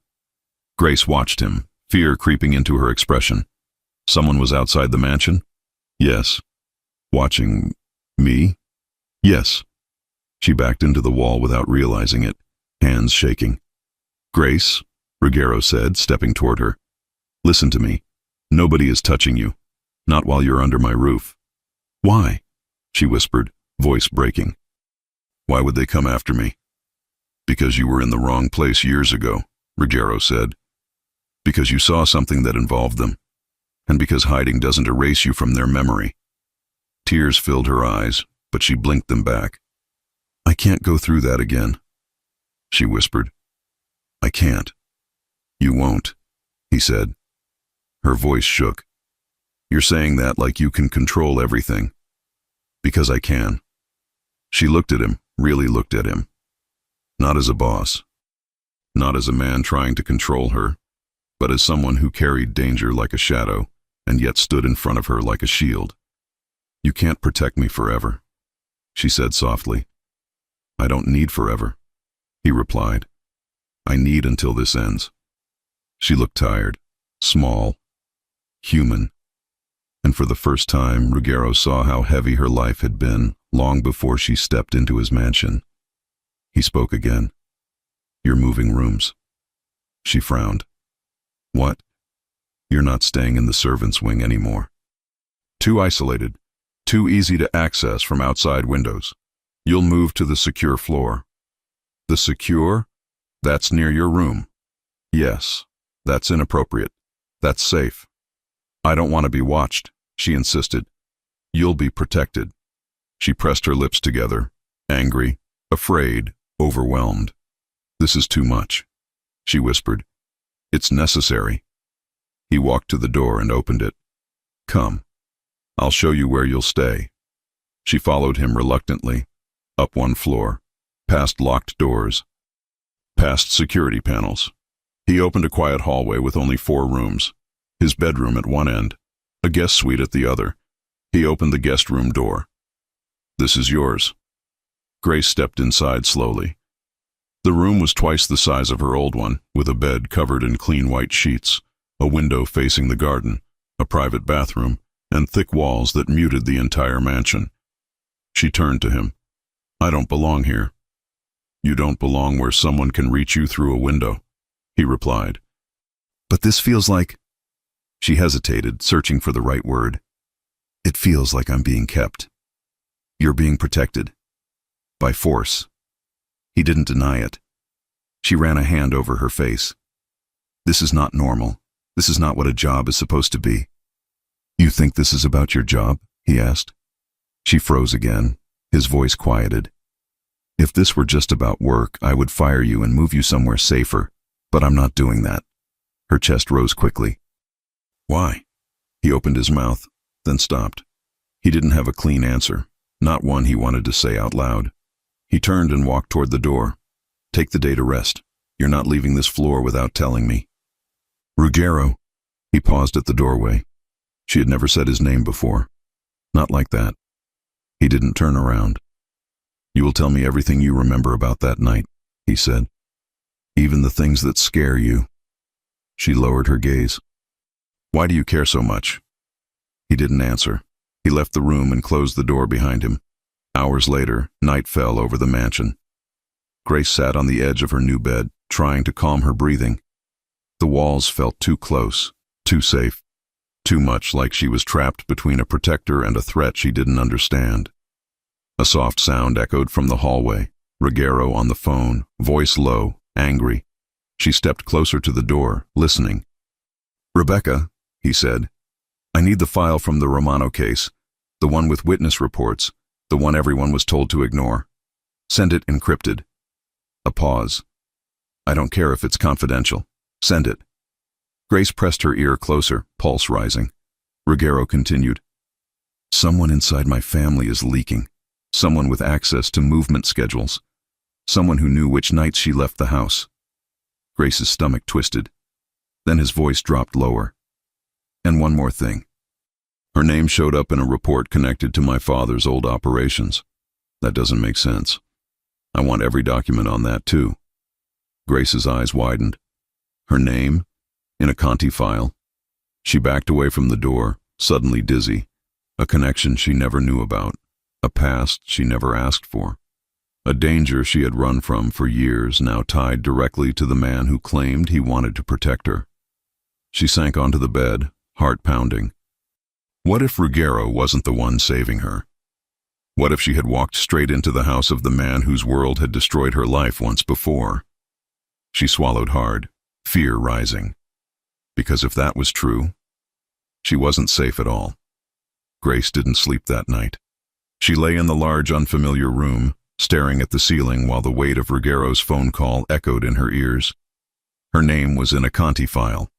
Grace watched him, fear creeping into her expression. "Someone was outside the mansion?" "Yes." "Watching me?" "Yes." She backed into the wall without realizing it, hands shaking. "Grace," Ruggiero said, stepping toward her. "Listen to me. Nobody is touching you. Not while you're under my roof." "Why?" she whispered, voice breaking. "Why would they come after me?" "Because you were in the wrong place years ago," Ruggiero said. "Because you saw something that involved them. And because hiding doesn't erase you from their memory." Tears filled her eyes, but she blinked them back. "I can't go through that again," she whispered. "I can't." "You won't," he said. Her voice shook. "You're saying that like you can control everything." "Because I can." She looked at him, really looked at him. Not as a boss. Not as a man trying to control her, but as someone who carried danger like a shadow and yet stood in front of her like a shield. "You can't protect me forever," she said softly. "I don't need forever," he replied. "I need until this ends." She looked tired, small, human, and for the first time Ruggiero saw how heavy her life had been long before she stepped into his mansion. He spoke again. "You're moving rooms." She frowned. "What?" "You're not staying in the servants' wing anymore. Too isolated, too easy to access from outside windows. You'll move to the secure floor." "The secure? That's near your room." "Yes, that's inappropriate. That's safe." "I don't want to be watched," she insisted. "You'll be protected." She pressed her lips together, angry, afraid, overwhelmed. "This is too much," she whispered. "It's necessary." He walked to the door and opened it. "Come. I'll show you where you'll stay." She followed him reluctantly, up 1 floor, past locked doors, past security panels. He opened a quiet hallway with only 4 rooms, his bedroom at one end, a guest suite at the other. He opened the guest room door. "This is yours." Grace stepped inside slowly. The room was twice the size of her old one, with a bed covered in clean white sheets, a window facing the garden, a private bathroom, and thick walls that muted the entire mansion. She turned to him. "I don't belong here." "You don't belong where someone can reach you through a window," he replied. "But this feels like—" She hesitated, searching for the right word. "It feels like I'm being kept. You're being protected. By force." He didn't deny it. She ran a hand over her face. "This is not normal. This is not what a job is supposed to be." "You think this is about your job?" he asked. She froze again, His voice quieted. If this were just about work, I would fire you and move you somewhere safer, but I'm not doing that. Her chest rose quickly. Why? He opened his mouth, then stopped. He didn't have a clean answer, not one he wanted to say out loud. He turned and walked toward the door. Take the day to rest. You're not leaving this floor without telling me. Ruggiero. He paused at the doorway. She had never said his name before. Not like that. He didn't turn around. You will tell me everything you remember about that night, he said. Even the things that scare you. She lowered her gaze. Why do you care so much? He didn't answer. He left the room and closed the door behind him. Hours later, night fell over the mansion. Grace sat on the edge of her new bed, trying to calm her breathing. The walls felt too close, too safe, too much like she was trapped between a protector and a threat she didn't understand. A soft sound echoed from the hallway. Ruggiero on the phone, voice low, angry. She stepped closer to the door, listening. Rebecca, he said, I need the file from the Romano case, the one with witness reports, the one everyone was told to ignore. Send it encrypted. A pause. I don't care if it's confidential. Send it. Grace pressed her ear closer, pulse rising. Ruggiero continued. Someone inside my family is leaking. Someone with access to movement schedules. Someone who knew which nights she left the house. Grace's stomach twisted. Then his voice dropped lower. And one more thing. Her name showed up in a report connected to my father's old operations. That doesn't make sense. I want every document on that too. Grace's eyes widened. Her name? In a Conti file? She backed away from the door, suddenly dizzy. A connection she never knew about. A past she never asked for. A danger she had run from for years, now tied directly to the man who claimed he wanted to protect her. She sank onto the bed, heart pounding. What if Ruggiero wasn't the one saving her? What if she had walked straight into the house of the man whose world had destroyed her life once before? She swallowed hard, fear rising. Because if that was true, she wasn't safe at all. Grace didn't sleep that night. She lay in the large, unfamiliar room, staring at the ceiling while the weight of Ruggiero's phone call echoed in her ears. Her name was in a Conti file.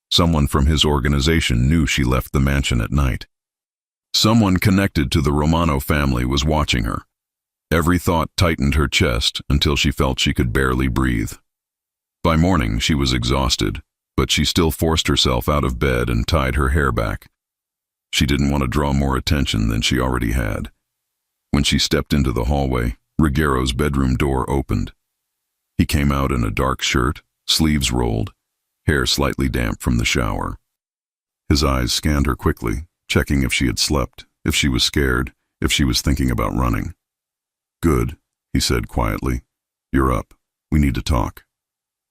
Someone from his organization knew she left the mansion at night. Someone connected to the Romano family was watching her. Every thought tightened her chest until she felt she could barely breathe. By morning, she was exhausted, but she still forced herself out of bed and tied her hair back. She didn't want to draw more attention than she already had. When she stepped into the hallway, Ruggiero's bedroom door opened. He came out in a dark shirt, sleeves rolled, hair slightly damp from the shower. His eyes scanned her quickly, checking if she had slept, if she was scared, if she was thinking about running. Good, he said quietly. You're up. We need to talk.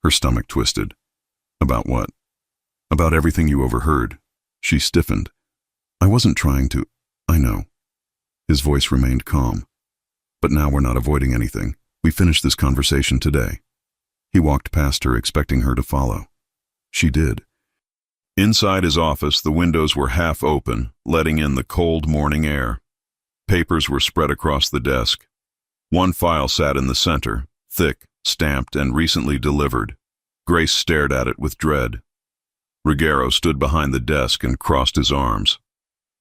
Her stomach twisted. About what? About everything you overheard. She stiffened. I wasn't trying to. I know. His voice remained calm. But now we're not avoiding anything. We finished this conversation today. He walked past her, expecting her to follow. She did. Inside his office, the windows were half open, letting in the cold morning air. Papers were spread across the desk. One file sat in the center, thick, stamped, and recently delivered. Grace stared at it with dread. Ruggiero stood behind the desk and crossed his arms.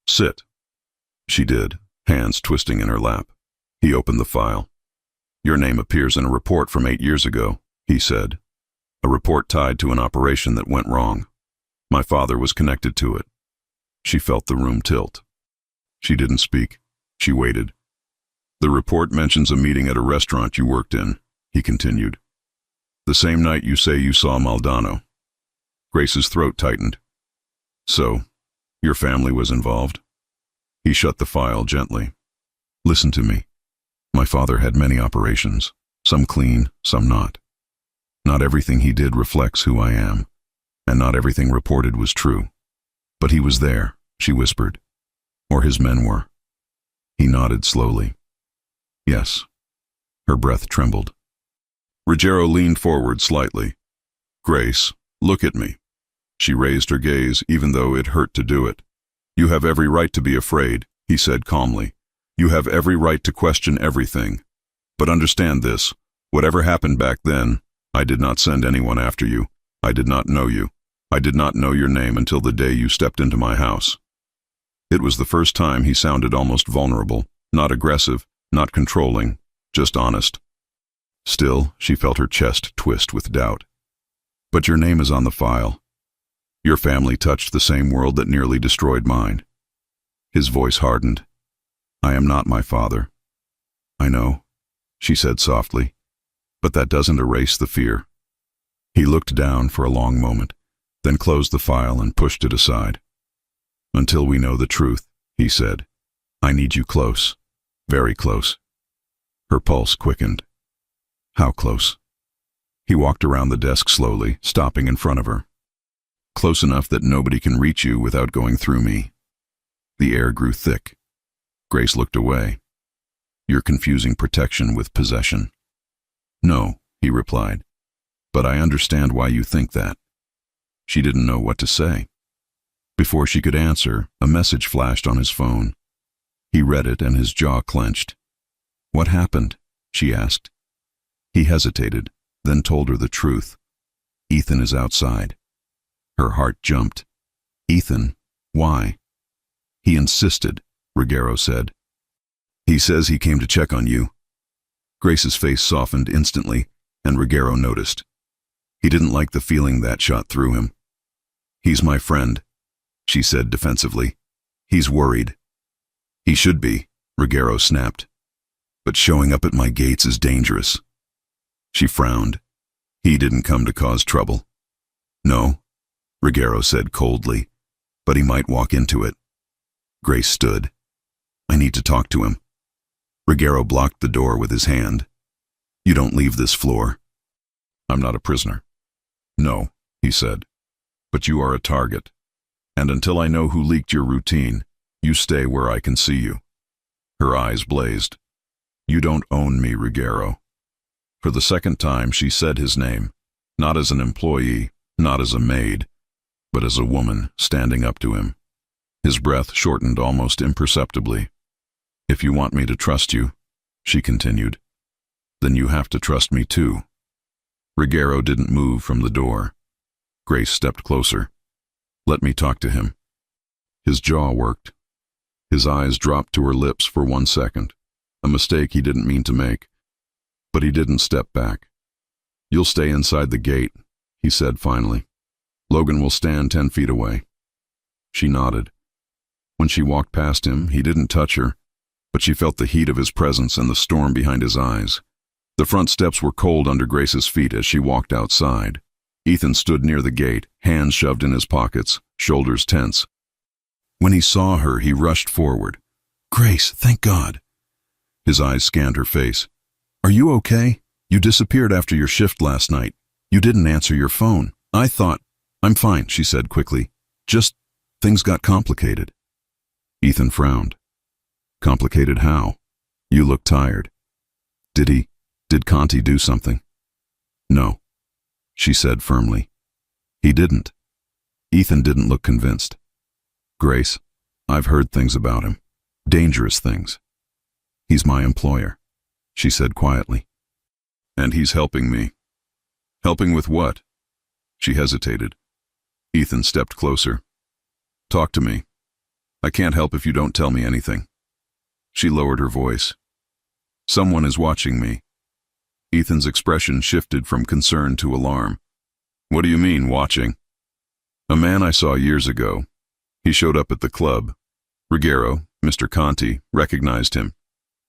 Sit. She did, hands twisting in her lap. He opened the file. Your name appears in a report from 8 years ago, he said. A report tied to an operation that went wrong. My father was connected to it. She felt the room tilt. She didn't speak. She waited. The report mentions a meeting at a restaurant you worked in, he continued. The same night you say you saw Maldano. Grace's throat tightened. So, your family was involved? He shut the file gently. Listen to me. My father had many operations, some clean, some not. Not everything he did reflects who I am, and not everything reported was true. But he was there, she whispered. Or his men were. He nodded slowly. Yes. Her breath trembled. Ruggiero leaned forward slightly. Grace, look at me. She raised her gaze, even though it hurt to do it. You have every right to be afraid, he said calmly. You have every right to question everything. But understand this, whatever happened back then, I did not send anyone after you. I did not know you. I did not know your name until the day you stepped into my house. It was the first time he sounded almost vulnerable, not aggressive, not controlling, just honest. Still, she felt her chest twist with doubt. But your name is on the file. Your family touched the same world that nearly destroyed mine. His voice hardened. I am not my father. I know, she said softly, but that doesn't erase the fear. He looked down for a long moment, then closed the file and pushed it aside. Until we know the truth, he said. I need you close, very close. Her pulse quickened. How close? He walked around the desk slowly, stopping in front of her. Close enough that nobody can reach you without going through me. The air grew thick. Grace looked away. You're confusing protection with possession. No, he replied, but I understand why you think that. She didn't know what to say. Before she could answer, a message flashed on his phone. He read it and his jaw clenched. What happened? She asked. He hesitated, then told her the truth. Ethan is outside. Her heart jumped. Ethan? Why? He insisted, Ruggiero said. He says he came to check on you. Grace's face softened instantly, and Ruggiero noticed. He didn't like the feeling that shot through him. He's my friend, she said defensively. He's worried. He should be, Ruggiero snapped. But showing up at my gates is dangerous. She frowned. He didn't come to cause trouble. No, Ruggiero said coldly, but he might walk into it. Grace stood. I need to talk to him. Ruggiero blocked the door with his hand. You don't leave this floor. I'm not a prisoner. No, he said, but you are a target. And until I know who leaked your routine, you stay where I can see you. Her eyes blazed. You don't own me, Ruggiero. For the second time, she said his name, not as an employee, not as a maid, but as a woman standing up to him. His breath shortened almost imperceptibly. If you want me to trust you, she continued, then you have to trust me too. Ruggiero didn't move from the door. Grace stepped closer. Let me talk to him. His jaw worked. His eyes dropped to her lips for 1 second, a mistake he didn't mean to make. But he didn't step back. You'll stay inside the gate, he said finally. Logan will stand 10 feet away. She nodded. When she walked past him, he didn't touch her, but she felt the heat of his presence and the storm behind his eyes. The front steps were cold under Grace's feet as she walked outside. Ethan stood near the gate, hands shoved in his pockets, shoulders tense. When he saw her, he rushed forward. Grace, thank God. His eyes scanned her face. Are you okay? You disappeared after your shift last night. You didn't answer your phone. I thought, I'm fine, she said quickly. Just, things got complicated. Ethan frowned. Complicated how? You look tired. Did Conti do something? No, she said firmly. He didn't. Ethan didn't look convinced. Grace, I've heard things about him. Dangerous things. He's my employer, she said quietly. And he's helping me. Helping with what? She hesitated. Ethan stepped closer. Talk to me. I can't help if you don't tell me anything. She lowered her voice. Someone is watching me. Ethan's expression shifted from concern to alarm. What do you mean, watching? A man I saw years ago. He showed up at the club. Ruggiero, Mr. Conti, recognized him.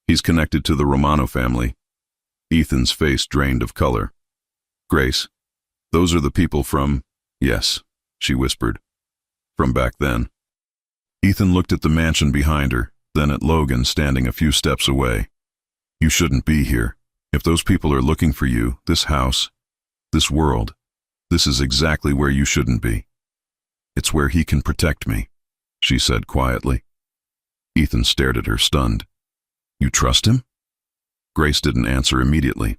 He's connected to the Romano family. Ethan's face drained of color. Grace, those are the people from... Yes, she whispered. From back then. Ethan looked at the mansion behind her, then at Logan standing a few steps away. You shouldn't be here. If those people are looking for you, this house, this world, this is exactly where you shouldn't be. It's where he can protect me, she said quietly. Ethan stared at her, stunned. You trust him? Grace didn't answer immediately.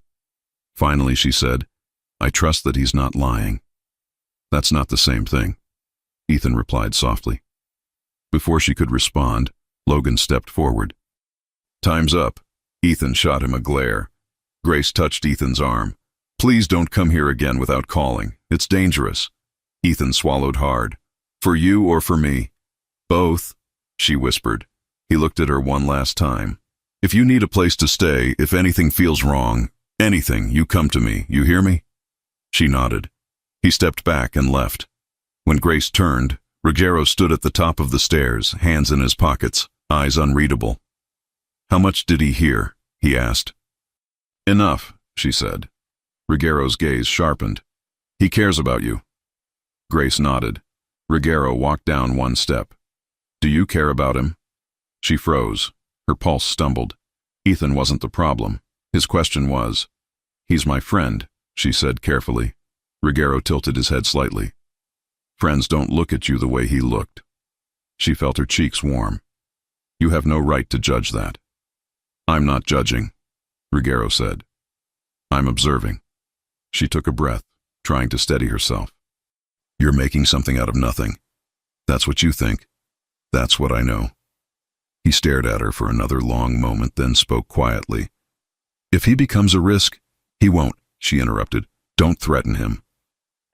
Finally, she said, I trust that he's not lying. That's not the same thing, Ethan replied softly. Before she could respond, Logan stepped forward. Time's up. Ethan shot him a glare. Grace touched Ethan's arm. Please don't come here again without calling. It's dangerous. Ethan swallowed hard. For you or for me? Both, she whispered. He looked at her one last time. If you need a place to stay, if anything feels wrong, anything, you come to me, you hear me? She nodded. He stepped back and left. When Grace turned, Ruggiero stood at the top of the stairs, hands in his pockets, eyes unreadable. How much did he hear? He asked. Enough, she said. Ruggiero's gaze sharpened. He cares about you. Grace nodded. Ruggiero walked down one step. Do you care about him? She froze. Her pulse stumbled. Ethan wasn't the problem. His question was. He's my friend, she said carefully. Ruggiero tilted his head slightly. Friends don't look at you the way he looked. She felt her cheeks warm. You have no right to judge that. I'm not judging, Ruggiero said. I'm observing. She took a breath, trying to steady herself. You're making something out of nothing. That's what you think. That's what I know. He stared at her for another long moment, then spoke quietly. If he becomes a risk, he won't, she interrupted. Don't threaten him.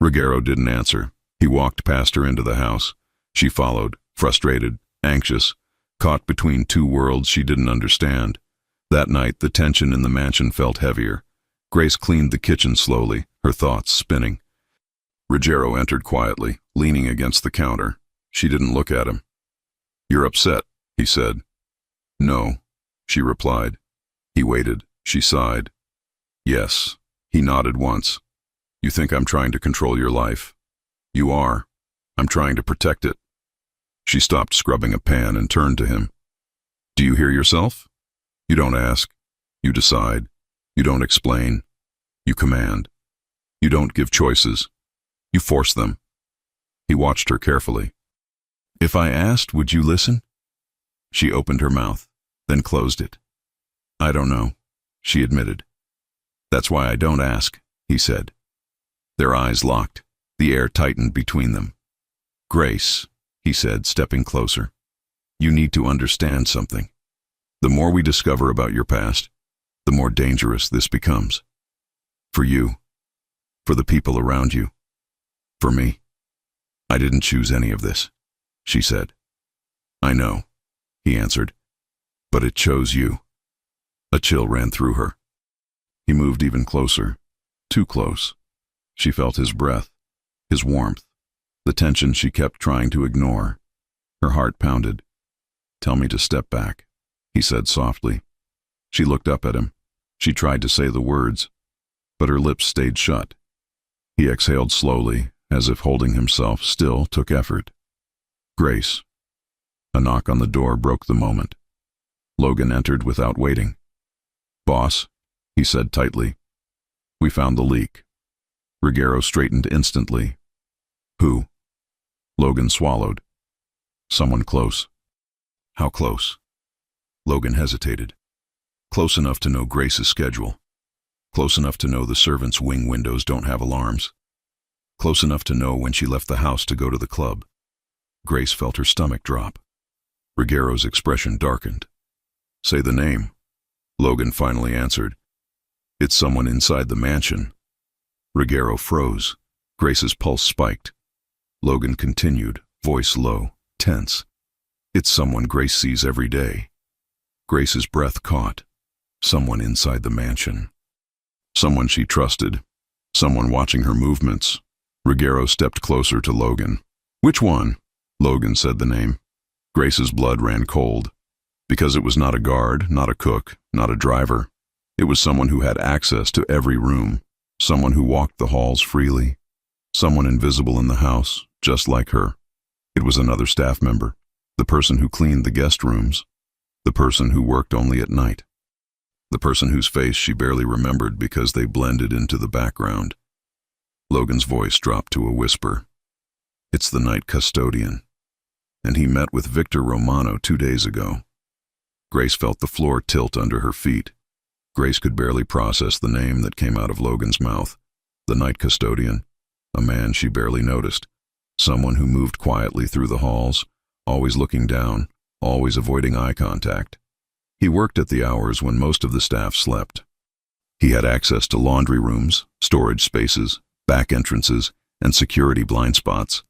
Ruggiero didn't answer. He walked past her into the house. She followed, frustrated, anxious, caught between two worlds she didn't understand. That night, the tension in the mansion felt heavier. Grace cleaned the kitchen slowly, her thoughts spinning. Ruggiero entered quietly, leaning against the counter. She didn't look at him. You're upset, he said. No, she replied. He waited. She sighed. Yes, he nodded once. You think I'm trying to control your life? You are. I'm trying to protect it. She stopped scrubbing a pan and turned to him. Do you hear yourself? You don't ask. You decide. You don't explain. You command. You don't give choices. You force them. He watched her carefully. If I asked, would you listen? She opened her mouth, then closed it. I don't know, she admitted. That's why I don't ask, he said. Their eyes locked. The air tightened between them. Grace, he said, stepping closer. You need to understand something. The more we discover about your past, the more dangerous this becomes. For you. For the people around you. For me. I didn't choose any of this, she said. I know, he answered. But it chose you. A chill ran through her. He moved even closer. Too close. She felt his breath, his warmth, the tension she kept trying to ignore. Her heart pounded. Tell me to step back, he said softly. She looked up at him. She tried to say the words, but her lips stayed shut. He exhaled slowly, as if holding himself still took effort. Grace. A knock on the door broke the moment. Logan entered without waiting. Boss, he said tightly. We found the leak. Ruggiero straightened instantly. Who? Logan swallowed. Someone close. How close? Logan hesitated. Close enough to know Grace's schedule. Close enough to know the servants' wing windows don't have alarms. Close enough to know when she left the house to go to the club. Grace felt her stomach drop. Ruggiero's expression darkened. Say the name. Logan finally answered. It's someone inside the mansion. Ruggiero froze. Grace's pulse spiked. Logan continued, voice low, tense. It's someone Grace sees every day. Grace's breath caught. Someone inside the mansion. Someone she trusted. Someone watching her movements. Ruggiero stepped closer to Logan. Which one? Logan said the name. Grace's blood ran cold. Because it was not a guard, not a cook, not a driver. It was someone who had access to every room. Someone who walked the halls freely. Someone invisible in the house, just like her. It was another staff member. The person who cleaned the guest rooms. The person who worked only at night. The person whose face she barely remembered because they blended into the background. Logan's voice dropped to a whisper. It's the night custodian. And he met with Victor Romano 2 days ago. Grace felt the floor tilt under her feet. Grace could barely process the name that came out of Logan's mouth. The night custodian. A man she barely noticed. Someone who moved quietly through the halls, always looking down, always avoiding eye contact. He worked at the hours when most of the staff slept. He had access to laundry rooms, storage spaces, back entrances, and security blind spots.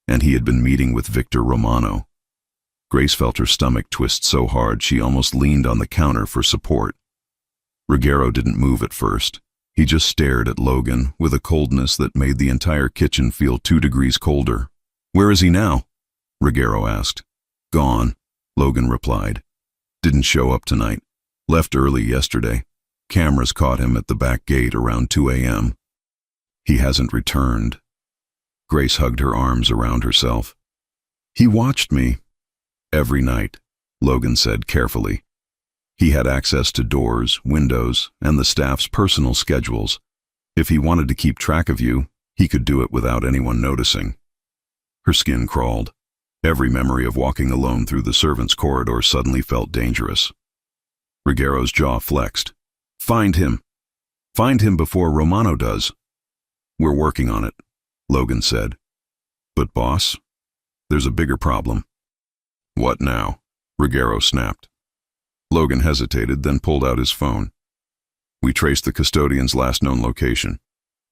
And he had been meeting with Victor Romano. Grace felt her stomach twist so hard she almost leaned on the counter for support. Ruggiero didn't move at first. He just stared at Logan with a coldness that made the entire kitchen feel 2 degrees colder. "Where is he now?" Ruggiero asked. "Gone," Logan replied. "Didn't show up tonight. Left early yesterday. Cameras caught him at the back gate around 2 a.m. He hasn't returned." Grace hugged her arms around herself. "He watched me." "Every night," Logan said carefully. He had access to doors, windows, and the staff's personal schedules. If he wanted to keep track of you, he could do it without anyone noticing. Her skin crawled. Every memory of walking alone through the servants' corridor suddenly felt dangerous. Ruggiero's jaw flexed. "Find him. Find him before Romano does." "We're working on it," Logan said. "But boss, there's a bigger problem." "What now?" Ruggiero snapped. Logan hesitated, then pulled out his phone. "We traced the custodian's last known location.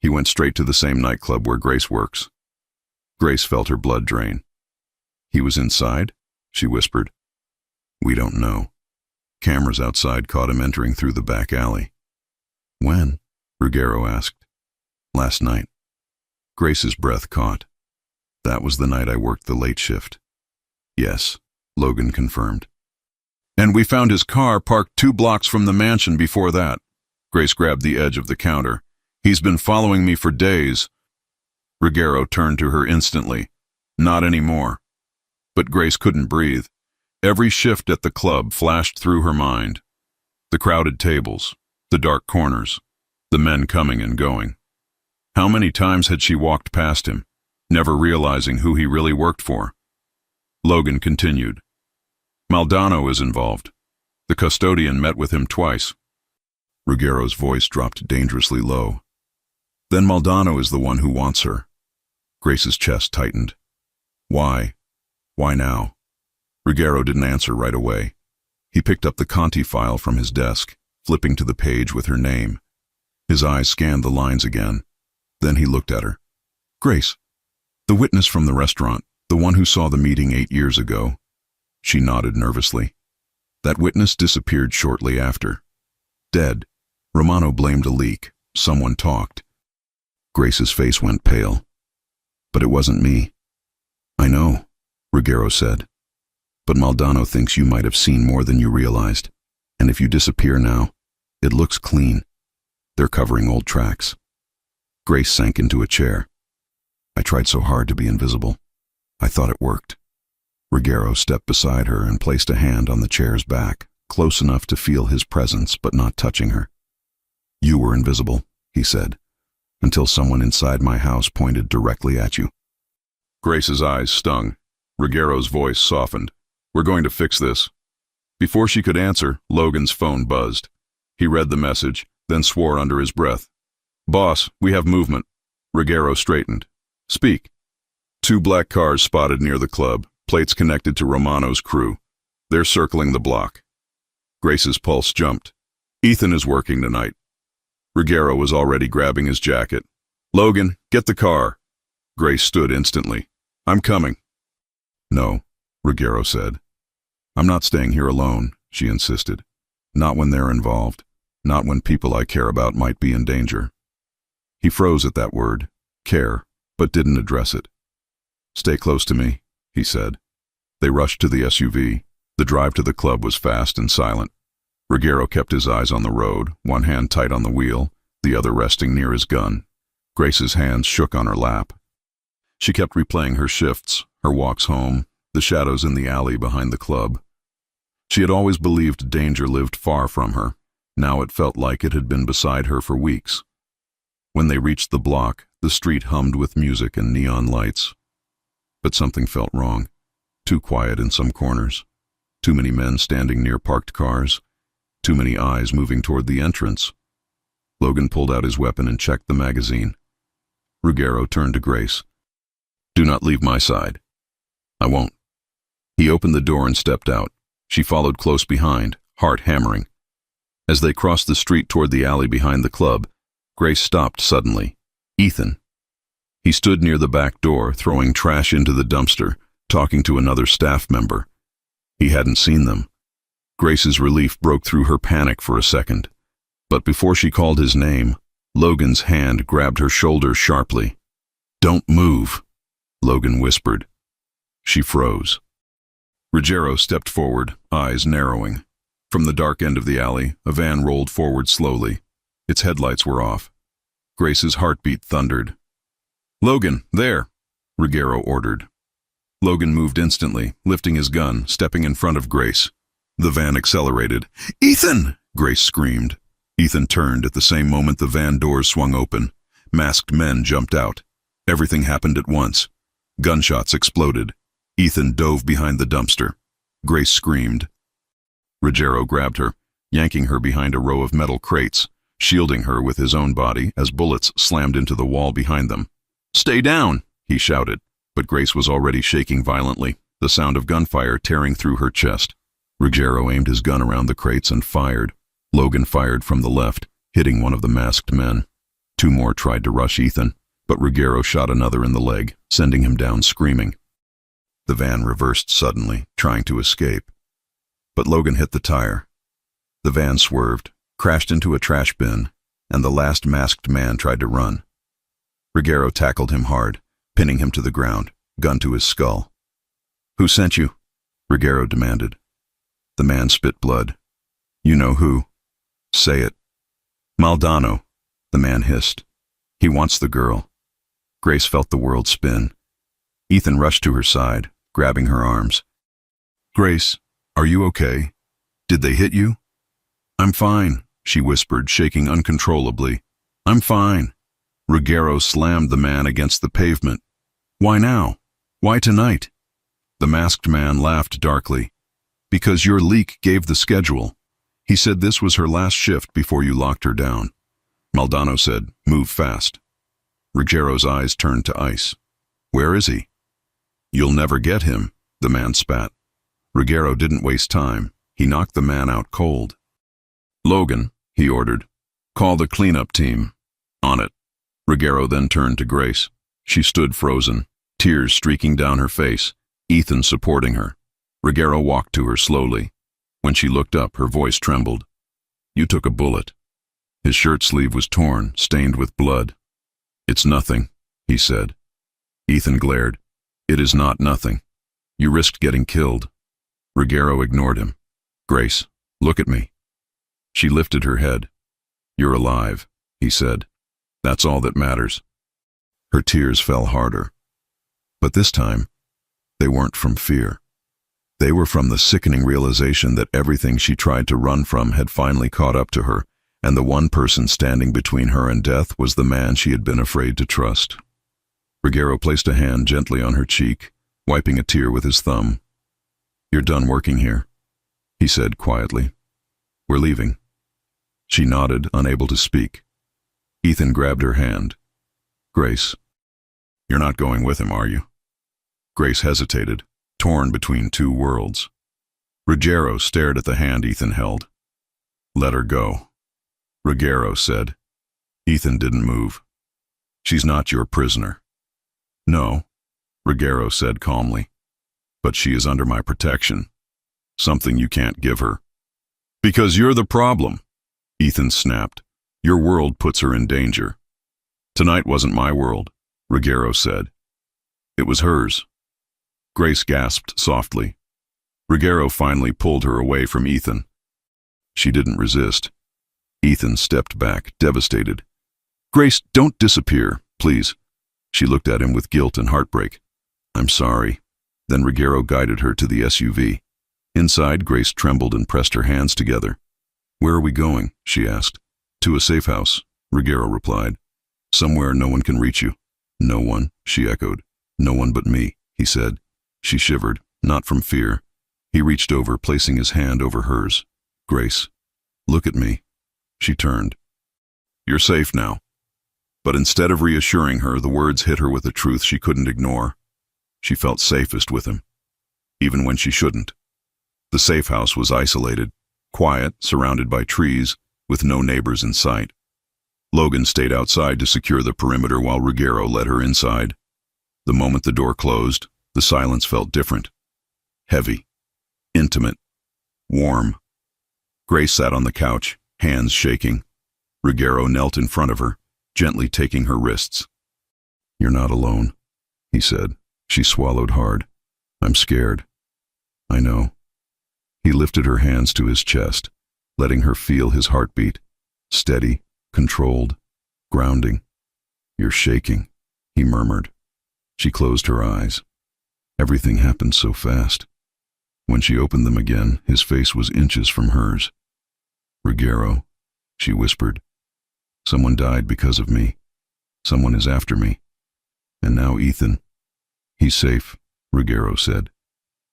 He went straight to the same nightclub where Grace works." Grace felt her blood drain. "He was inside?" she whispered. "We don't know. Cameras outside caught him entering through the back alley." "When?" Ruggiero asked. "Last night." Grace's breath caught. "That was the night I worked the late shift." "Yes," Logan confirmed. "And we found his car parked 2 blocks from the mansion before that." Grace grabbed the edge of the counter. "He's been following me for days." Ruggiero turned to her instantly. "Not anymore." But Grace couldn't breathe. Every shift at the club flashed through her mind. The crowded tables, the dark corners, the men coming and going. How many times had she walked past him, never realizing who he really worked for? Logan continued. "Maldonado is involved. The custodian met with him twice." Ruggiero's voice dropped dangerously low. "Then Maldonado is the one who wants her." Grace's chest tightened. "Why? Why now?" Ruggiero didn't answer right away. He picked up the Conti file from his desk, flipping to the page with her name. His eyes scanned the lines again. Then he looked at her. "Grace, the witness from the restaurant, the one who saw the meeting 8 years ago." She nodded nervously. "That witness disappeared shortly after. Dead. Romano blamed a leak. Someone talked." Grace's face went pale. "But it wasn't me." "I know," Ruggiero said. "But Maldonado thinks you might have seen more than you realized. And if you disappear now, it looks clean. They're covering old tracks." Grace sank into a chair. "I tried so hard to be invisible. I thought it worked." Ruggiero stepped beside her and placed a hand on the chair's back, close enough to feel his presence but not touching her. "You were invisible," he said, "until someone inside my house pointed directly at you." Grace's eyes stung. Ruggiero's voice softened. "We're going to fix this." Before she could answer, Logan's phone buzzed. He read the message, then swore under his breath. "Boss, we have movement." Ruggiero straightened. "Speak." 2 black cars spotted near the club, plates connected to Romano's crew. They're circling the block. Grace's pulse jumped. "Ethan is working tonight." Ruggiero was already grabbing his jacket. "Logan, get the car." Grace stood instantly. "I'm coming." "No," Ruggiero said. "I'm not staying here alone," she insisted. "Not when they're involved. Not when people I care about might be in danger." He froze at that word, care, but didn't address it. "Stay close to me," he said. They rushed to the SUV. The drive to the club was fast and silent. Ruggiero kept his eyes on the road, one hand tight on the wheel, the other resting near his gun. Grace's hands shook on her lap. She kept replaying her shifts, her walks home, the shadows in the alley behind the club. She had always believed danger lived far from her. Now it felt like it had been beside her for weeks. When they reached the block, the street hummed with music and neon lights. But something felt wrong. Too quiet in some corners. Too many men standing near parked cars. Too many eyes moving toward the entrance. Logan pulled out his weapon and checked the magazine. Ruggiero turned to Grace. "Do not leave my side." "I won't." He opened the door and stepped out. She followed close behind, heart hammering. As they crossed the street toward the alley behind the club, Grace stopped suddenly. Ethan. He stood near the back door, throwing trash into the dumpster, talking to another staff member. He hadn't seen them. Grace's relief broke through her panic for a second. But before she called his name, Logan's hand grabbed her shoulder sharply. "Don't move," Logan whispered. She froze. Ruggiero stepped forward, eyes narrowing. From the dark end of the alley, a van rolled forward slowly. Its headlights were off. Grace's heartbeat thundered. "Logan, there," Ruggiero ordered. Logan moved instantly, lifting his gun, stepping in front of Grace. The van accelerated. "Ethan!" Grace screamed. Ethan turned at the same moment the van doors swung open. Masked men jumped out. Everything happened at once. Gunshots exploded. Ethan dove behind the dumpster. Grace screamed. Ruggiero grabbed her, yanking her behind a row of metal crates, shielding her with his own body as bullets slammed into the wall behind them. "Stay down!" he shouted, but Grace was already shaking violently, the sound of gunfire tearing through her chest. Ruggiero aimed his gun around the crates and fired. Logan fired from the left, hitting one of the masked men. Two more tried to rush Ethan, but Ruggiero shot another in the leg, sending him down screaming. The van reversed suddenly, trying to escape. But Logan hit the tire. The van swerved, crashed into a trash bin, and the last masked man tried to run. Ruggiero tackled him hard, pinning him to the ground, gun to his skull. "Who sent you?" Ruggiero demanded. The man spit blood. "You know who." "Say it." "Maldonado," the man hissed. "He wants the girl." Grace felt the world spin. Ethan rushed to her side, grabbing her arms. "Grace, are you okay? Did they hit you?" "I'm fine," she whispered, shaking uncontrollably. "I'm fine." Ruggiero slammed the man against the pavement. "Why now? Why tonight?" The masked man laughed darkly. "Because your leak gave the schedule. He said this was her last shift before you locked her down." Maldonado said, "Move fast." Ruggiero's eyes turned to ice. "Where is he?" "You'll never get him," the man spat. Ruggiero didn't waste time. He knocked the man out cold. "Logan," he ordered, "call the cleanup team." "On it." Ruggiero then turned to Grace. She stood frozen, tears streaking down her face, Ethan supporting her. Ruggiero walked to her slowly. When she looked up, her voice trembled. "You took a bullet." His shirt sleeve was torn, stained with blood. "It's nothing," he said. Ethan glared. "It is not nothing. You risked getting killed." Ruggiero ignored him. "Grace, look at me." She lifted her head. "You're alive," he said. "That's all that matters." Her tears fell harder. But this time, they weren't from fear. They were from the sickening realization that everything she tried to run from had finally caught up to her, and the one person standing between her and death was the man she had been afraid to trust. Ruggiero placed a hand gently on her cheek, wiping a tear with his thumb. "You're done working here," he said quietly. "We're leaving." She nodded, unable to speak. Ethan grabbed her hand. "Grace, you're not going with him, are you?" Grace hesitated, torn between two worlds. Ruggiero stared at the hand Ethan held. "Let her go," Ruggiero said. Ethan didn't move. "She's not your prisoner." "No," Ruggiero said calmly. "But she is under my protection. Something you can't give her." "Because you're the problem," Ethan snapped. "Your world puts her in danger." "Tonight wasn't my world," Ruggiero said. "It was hers." Grace gasped softly. Ruggiero finally pulled her away from Ethan. She didn't resist. Ethan stepped back, devastated. "Grace, don't disappear, please." She looked at him with guilt and heartbreak. "I'm sorry." Then Ruggiero guided her to the SUV. Inside, Grace trembled and pressed her hands together. "Where are we going?" she asked. "To a safe house," Ruggiero replied. "Somewhere no one can reach you." "No one," she echoed. "No one but me," he said. She shivered, not from fear. He reached over, placing his hand over hers. "Grace, look at me." She turned. "You're safe now." But instead of reassuring her, the words hit her with a truth she couldn't ignore. She felt safest with him, even when she shouldn't. The safe house was isolated. quiet, surrounded by trees, with no neighbors in sight. Logan stayed outside to secure the perimeter while Ruggiero led her inside. The moment the door closed, the silence felt different. Heavy, intimate, warm. Grace sat on the couch, hands shaking. Ruggiero knelt in front of her, gently taking her wrists. "You're not alone," he said. She swallowed hard. "I'm scared." "I know." He lifted her hands to his chest, letting her feel his heartbeat. Steady, controlled, grounding. "You're shaking," he murmured. She closed her eyes. Everything happened so fast. When she opened them again, his face was inches from hers. "Ruggiero," she whispered. "Someone died because of me. Someone is after me. And now Ethan." "He's safe," Ruggiero said.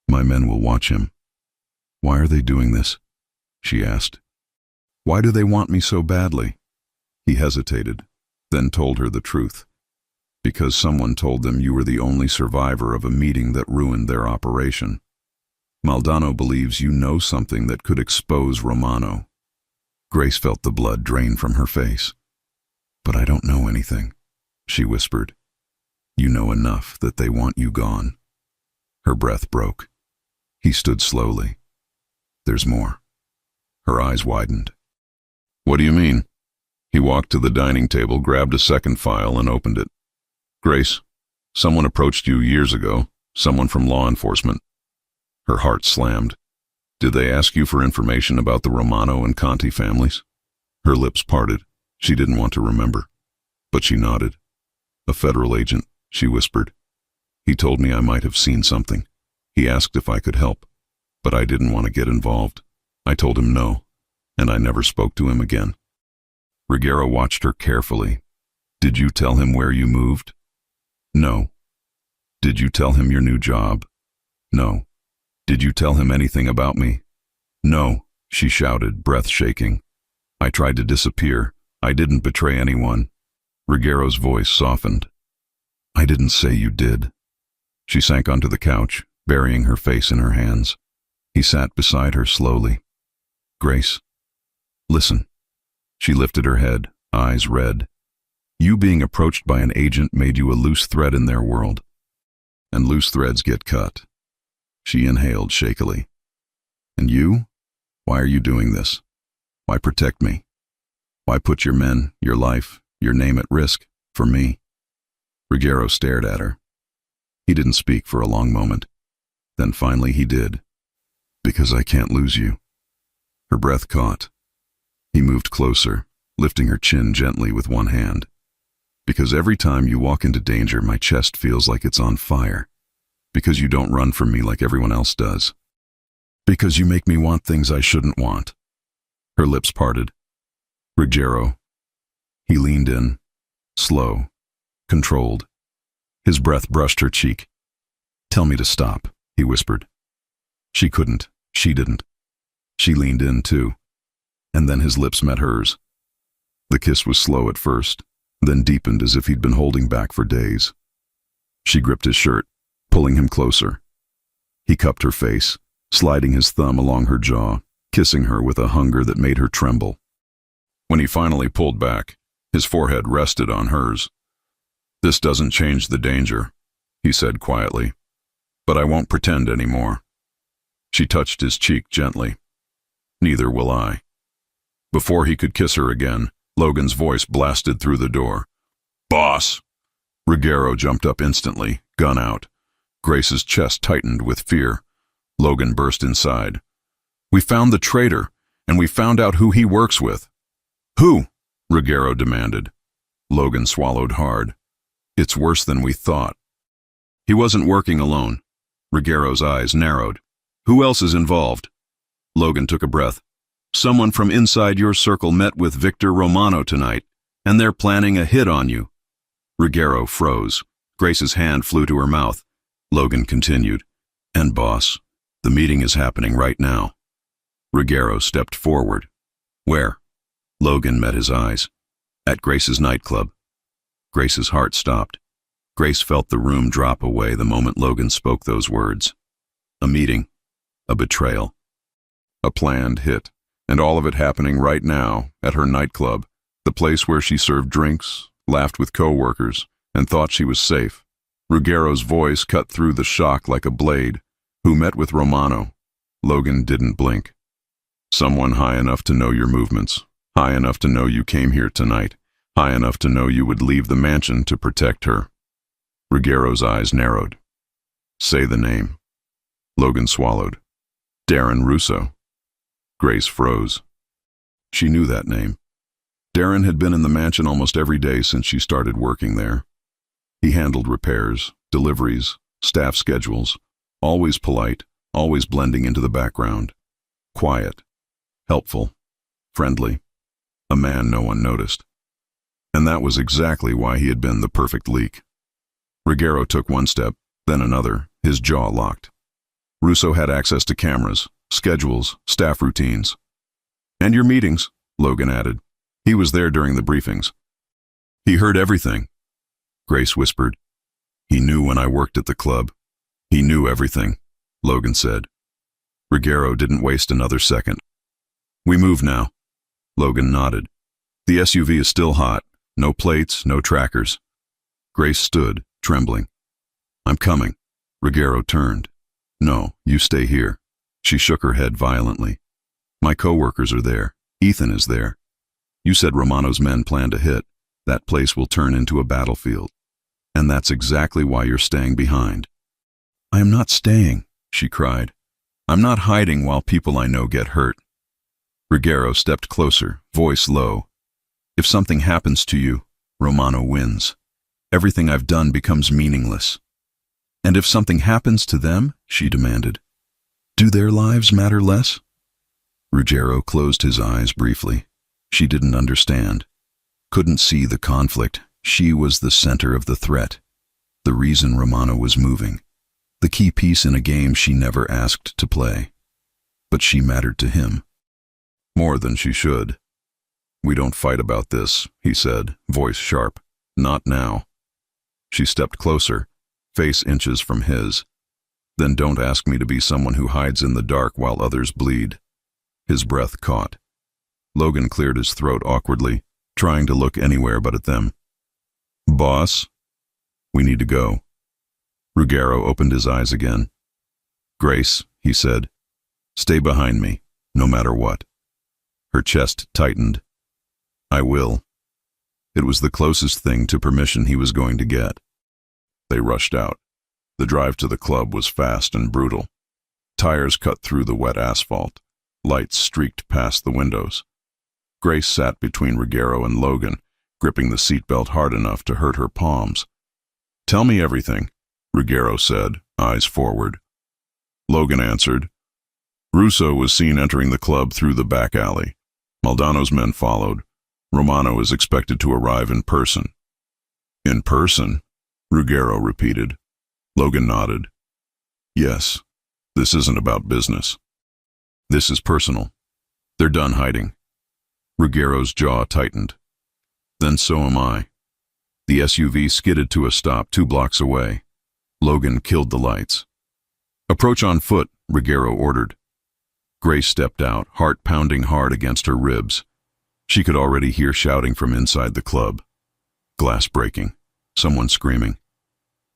"My men will watch him." "Why are they doing this?" she asked. "Why do they want me so badly?" He hesitated, then told her the truth. "Because someone told them you were the only survivor of a meeting that ruined their operation. Maldano believes you know something that could expose Romano." Grace felt the blood drain from her face. "But I don't know anything," she whispered. "You know enough that they want you gone." Her breath broke. He stood slowly. "There's more." Her eyes widened. "What do you mean?" He walked to the dining table, grabbed a second file, and opened it. "Grace, someone approached you years ago, someone from law enforcement." Her heart slammed. "Did they ask you for information about the Romano and Conti families?" Her lips parted. She didn't want to remember. But she nodded. "A federal agent," she whispered. "He told me I might have seen something. He asked if I could help, but I didn't want to get involved. I told him no, and I never spoke to him again." Ruggiero watched her carefully. "Did you tell him where you moved?" "No." "Did you tell him your new job?" "No." "Did you tell him anything about me?" "No," she shouted, breath shaking. "I tried to disappear. I didn't betray anyone." Ruggiero's voice softened. "I didn't say you did." She sank onto the couch, burying her face in her hands. He sat beside her slowly. "Grace, listen." She lifted her head, eyes red. "You being approached by an agent made you a loose thread in their world. And loose threads get cut." She inhaled shakily. "And you? Why are you doing this? Why protect me? Why put your men, your life, your name at risk for me?" Ruggiero stared at her. He didn't speak for a long moment. Then finally he did. "Because I can't lose you." Her breath caught. He moved closer, lifting her chin gently with one hand. "Because every time you walk into danger, my chest feels like it's on fire. Because you don't run from me like everyone else does. Because you make me want things I shouldn't want." Her lips parted. "Ruggiero." He leaned in, slow, controlled. His breath brushed her cheek. "Tell me to stop," he whispered. She couldn't. She didn't. She leaned in, too. And then his lips met hers. The kiss was slow at first, then deepened as if he'd been holding back for days. She gripped his shirt, pulling him closer. He cupped her face, sliding his thumb along her jaw, kissing her with a hunger that made her tremble. When he finally pulled back, his forehead rested on hers. "This doesn't change the danger," he said quietly. "But I won't pretend anymore." She touched his cheek gently. "Neither will I." Before he could kiss her again, Logan's voice blasted through the door. "Boss!" Ruggiero jumped up instantly, gun out. Grace's chest tightened with fear. Logan burst inside. "We found the traitor, and we found out who he works with." "Who?" Ruggiero demanded. Logan swallowed hard. "It's worse than we thought." "He wasn't working alone." Ruggiero's eyes narrowed. "Who else is involved?" Logan took a breath. "Someone from inside your circle met with Victor Romano tonight, and they're planning a hit on you." Ruggiero froze. Grace's hand flew to her mouth. Logan continued. "And boss, the meeting is happening right now." Ruggiero stepped forward. "Where?" Logan met his eyes. "At Grace's nightclub." Grace's heart stopped. Grace felt the room drop away the moment Logan spoke those words. A meeting. A betrayal. A planned hit. And all of it happening right now, at her nightclub, the place where she served drinks, laughed with co-workers, and thought she was safe. Ruggiero's voice cut through the shock like a blade. Who met with Romano? Logan didn't blink. Someone high enough to know your movements, high enough to know you came here tonight, high enough to know you would leave the mansion to protect her. Ruggiero's eyes narrowed. Say the name. Logan swallowed. Darren Russo. Grace froze. She knew that name. Darren had been in the mansion almost every day since she started working there. He handled repairs, deliveries, staff schedules, always polite, always blending into the background. Quiet, helpful, friendly, a man no one noticed. And that was exactly why he had been the perfect leak. Ruggiero took one step, then another, his jaw locked. Russo had access to cameras, schedules, staff routines. And your meetings, Logan added. He was there during the briefings. He heard everything, Grace whispered. He knew when I worked at the club. He knew everything, Logan said. Ruggiero didn't waste another second. We move now. Logan nodded. The SUV is still hot. No plates, no trackers. Grace stood, trembling. I'm coming. Ruggiero turned. No, you stay here. She shook her head violently. My co-workers are there. Ethan is there. You said Romano's men plan to hit. That place will turn into a battlefield. And that's exactly why you're staying behind. I am not staying, she cried. I'm not hiding while people I know get hurt. Ruggiero stepped closer, voice low. If something happens to you, Romano wins. Everything I've done becomes meaningless. And if something happens to them, she demanded, do their lives matter less? Ruggiero closed his eyes briefly. She didn't understand. Couldn't see the conflict. She was the center of the threat. The reason Romano was moving. The key piece in a game she never asked to play. But she mattered to him. More than she should. We don't fight about this, he said, voice sharp. Not now. She stepped closer, face inches from his. Then don't ask me to be someone who hides in the dark while others bleed. His breath caught. Logan cleared his throat awkwardly, trying to look anywhere but at them. Boss? We need to go. Ruggiero opened his eyes again. Grace, he said, stay behind me, no matter what. Her chest tightened. I will. It was the closest thing to permission he was going to get. They rushed out. The drive to the club was fast and brutal. Tires cut through the wet asphalt. Lights streaked past the windows. Grace sat between Ruggiero and Logan, gripping the seatbelt hard enough to hurt her palms. Tell me everything, Ruggiero said, eyes forward. Logan answered. Russo was seen entering the club through the back alley. Maldano's men followed. Romano is expected to arrive in person. In person? Ruggiero repeated. Logan nodded. Yes, this isn't about business. This is personal. They're done hiding. Ruggiero's jaw tightened. Then so am I. The SUV skidded to a stop 2 blocks away. Logan killed the lights. Approach on foot, Ruggiero ordered. Grace stepped out, heart pounding hard against her ribs. She could already hear shouting from inside the club. Glass breaking. Someone screaming.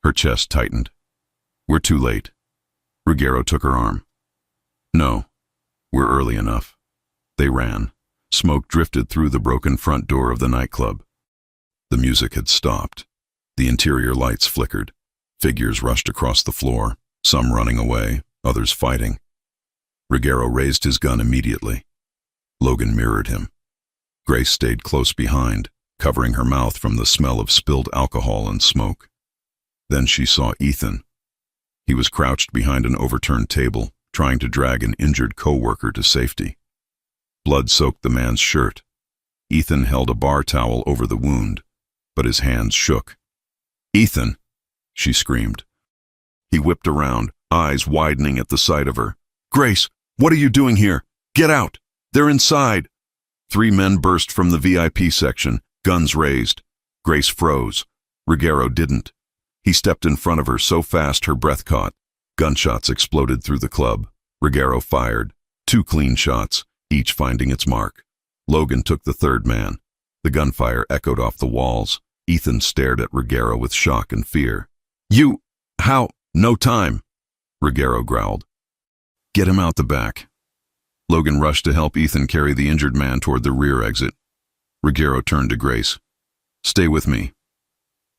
Her chest tightened. We're too late. Ruggiero took her arm. No, we're early enough. They ran. Smoke drifted through the broken front door of the nightclub. The music had stopped. The interior lights flickered. Figures rushed across the floor, some running away, others fighting. Ruggiero raised his gun immediately. Logan mirrored him. Grace stayed close behind, covering her mouth from the smell of spilled alcohol and smoke. Then she saw Ethan. He was crouched behind an overturned table, trying to drag an injured co-worker to safety. Blood soaked the man's shirt. Ethan held a bar towel over the wound, but his hands shook. Ethan, she screamed. He whipped around, eyes widening at the sight of her. Grace, what are you doing here? Get out! They're inside! 3 men burst from the VIP section, guns raised. Grace froze. Ruggiero didn't. He stepped in front of her so fast her breath caught. Gunshots exploded through the club. Ruggiero fired. 2 clean shots. each finding its mark. Logan took the third man. The gunfire echoed off the walls. Ethan stared at Ruggiero with shock and fear. "You... how... no time," Ruggiero growled. "Get him out the back." Logan rushed to help Ethan carry the injured man toward the rear exit. Ruggiero turned to Grace. "Stay with me."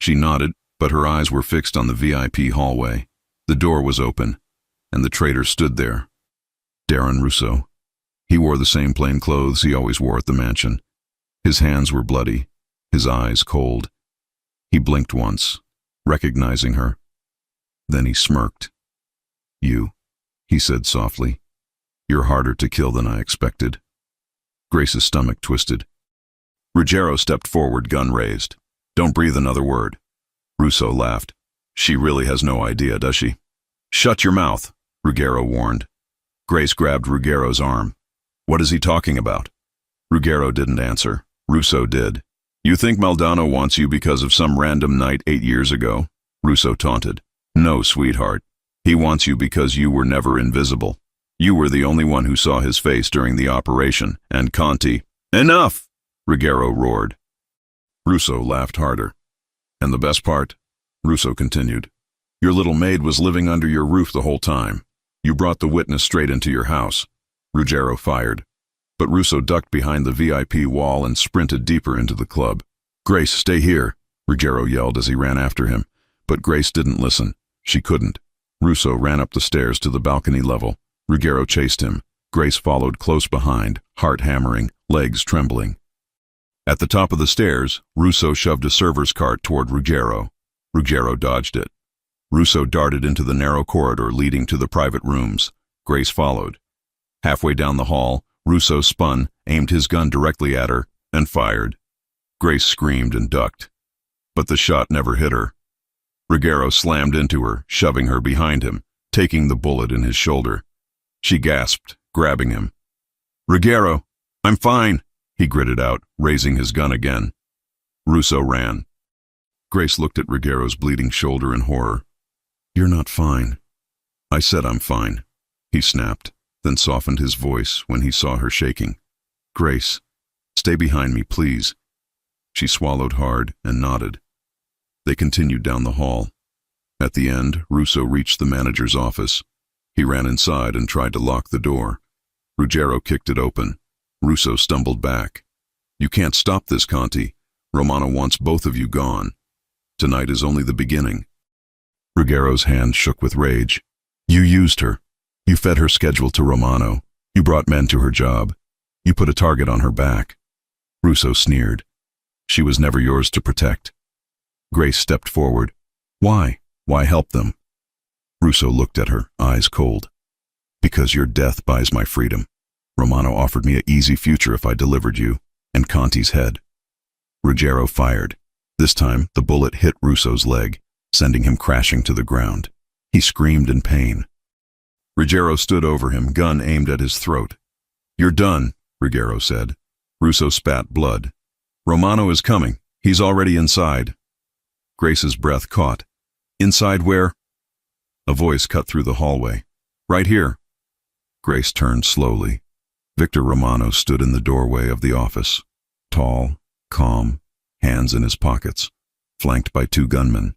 She nodded, but her eyes were fixed on the VIP hallway. The door was open, and the traitor stood there. Darren Russo. He wore the same plain clothes he always wore at the mansion. His hands were bloody, his eyes cold. He blinked once, recognizing her. Then he smirked. "You," he said softly. "You're harder to kill than I expected." Grace's stomach twisted. Ruggiero stepped forward, gun raised. "Don't breathe another word." Russo laughed. "She really has no idea, does she?" "Shut your mouth," Ruggiero warned. Grace grabbed Ruggiero's arm. "What is he talking about?" Ruggiero didn't answer. Russo did. "You think Maldonado wants you because of some random night 8 years ago?" Russo taunted. "No, sweetheart. He wants you because you were never invisible. You were the only one who saw his face during the operation, and Conti—" "Enough!" Ruggiero roared. Russo laughed harder. "And the best part?" Russo continued. "Your little maid was living under your roof the whole time. You brought the witness straight into your house." Ruggiero fired, but Russo ducked behind the VIP wall and sprinted deeper into the club. "Grace, stay here," Ruggiero yelled as he ran after him, but Grace didn't listen. She couldn't. Russo ran up the stairs to the balcony level. Ruggiero chased him. Grace followed close behind, heart hammering, legs trembling. At the top of the stairs, Russo shoved a server's cart toward Ruggiero. Ruggiero dodged it. Russo darted into the narrow corridor leading to the private rooms. Grace followed. Halfway down the hall, Russo spun, aimed his gun directly at her, and fired. Grace screamed and ducked, but the shot never hit her. Ruggiero slammed into her, shoving her behind him, taking the bullet in his shoulder. She gasped, grabbing him. "Ruggiero, I'm fine," he gritted out, raising his gun again. Russo ran. Grace looked at Ruggiero's bleeding shoulder in horror. "You're not fine." "I said I'm fine," he snapped, then softened his voice when he saw her shaking. "Grace, stay behind me, please." She swallowed hard and nodded. They continued down the hall. At the end, Russo reached the manager's office. He ran inside and tried to lock the door. Ruggiero kicked it open. Russo stumbled back. "You can't stop this, Conti. Romano wants both of you gone. Tonight is only the beginning." Ruggiero's hand shook with rage. "You used her. You fed her schedule to Romano. You brought men to her job. You put a target on her back." Russo sneered. "She was never yours to protect." Grace stepped forward. "Why? Why help them?" Russo looked at her, eyes cold. "Because your death buys my freedom. Romano offered me an easy future if I delivered you, and Conti's head." Ruggiero fired. This time, the bullet hit Russo's leg, sending him crashing to the ground. He screamed in pain. Ruggiero stood over him, gun aimed at his throat. "You're done," Ruggiero said. Russo spat blood. "Romano is coming. He's already inside." Grace's breath caught. "Inside where?" A voice cut through the hallway. "Right here." Grace turned slowly. Victor Romano stood in the doorway of the office. Tall, calm, hands in his pockets, flanked by 2 gunmen.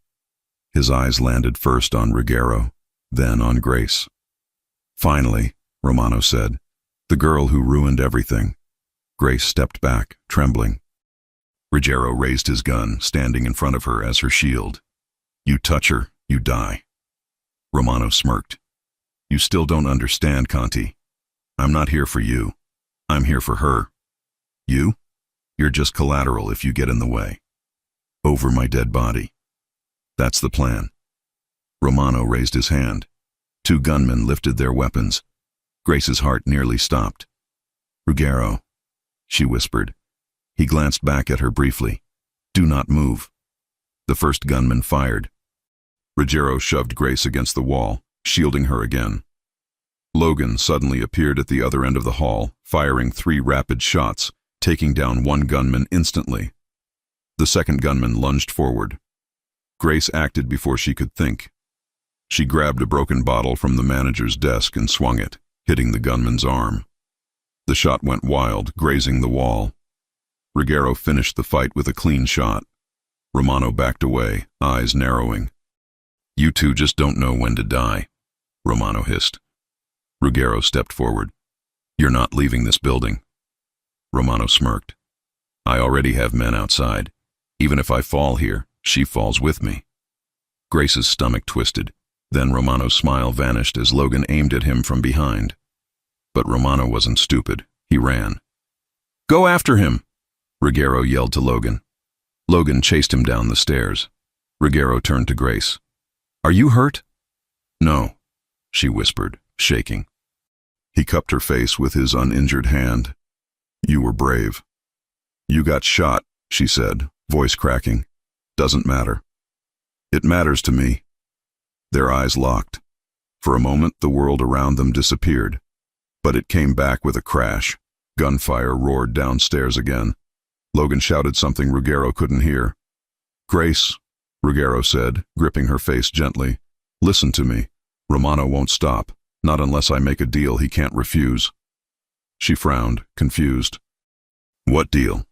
His eyes landed first on Ruggiero, then on Grace. "Finally," Romano said, "the girl who ruined everything." Grace stepped back, trembling. Ruggiero raised his gun, standing in front of her as her shield. "You touch her, you die." Romano smirked. "You still don't understand, Conti. I'm not here for you. I'm here for her. You? You're just collateral if you get in the way. Over my dead body. That's the plan." Romano raised his hand. 2 gunmen lifted their weapons. Grace's heart nearly stopped. "Ruggiero," she whispered. He glanced back at her briefly. "Do not move." The first gunman fired. Ruggiero shoved Grace against the wall, shielding her again. Logan suddenly appeared at the other end of the hall, firing 3 rapid shots, taking down 1 gunman instantly. The second gunman lunged forward. Grace acted before she could think. She grabbed a broken bottle from the manager's desk and swung it, hitting the gunman's arm. The shot went wild, grazing the wall. Ruggiero finished the fight with a clean shot. Romano backed away, eyes narrowing. "You two just don't know when to die," Romano hissed. Ruggiero stepped forward. "You're not leaving this building." Romano smirked. "I already have men outside. Even if I fall here, she falls with me." Grace's stomach twisted. Then Romano's smile vanished as Logan aimed at him from behind. But Romano wasn't stupid. He ran. "Go after him!" Ruggiero yelled to Logan. Logan chased him down the stairs. Ruggiero turned to Grace. "Are you hurt?" "No," she whispered, shaking. He cupped her face with his uninjured hand. "You were brave." "You got shot," she said, voice cracking. "Doesn't matter." "It matters to me." Their eyes locked. For a moment, the world around them disappeared. But it came back with a crash. Gunfire roared downstairs again. Logan shouted something Ruggiero couldn't hear. "Grace," Ruggiero said, gripping her face gently. "Listen to me. Romano won't stop, not unless I make a deal he can't refuse." She frowned, confused. "What deal?"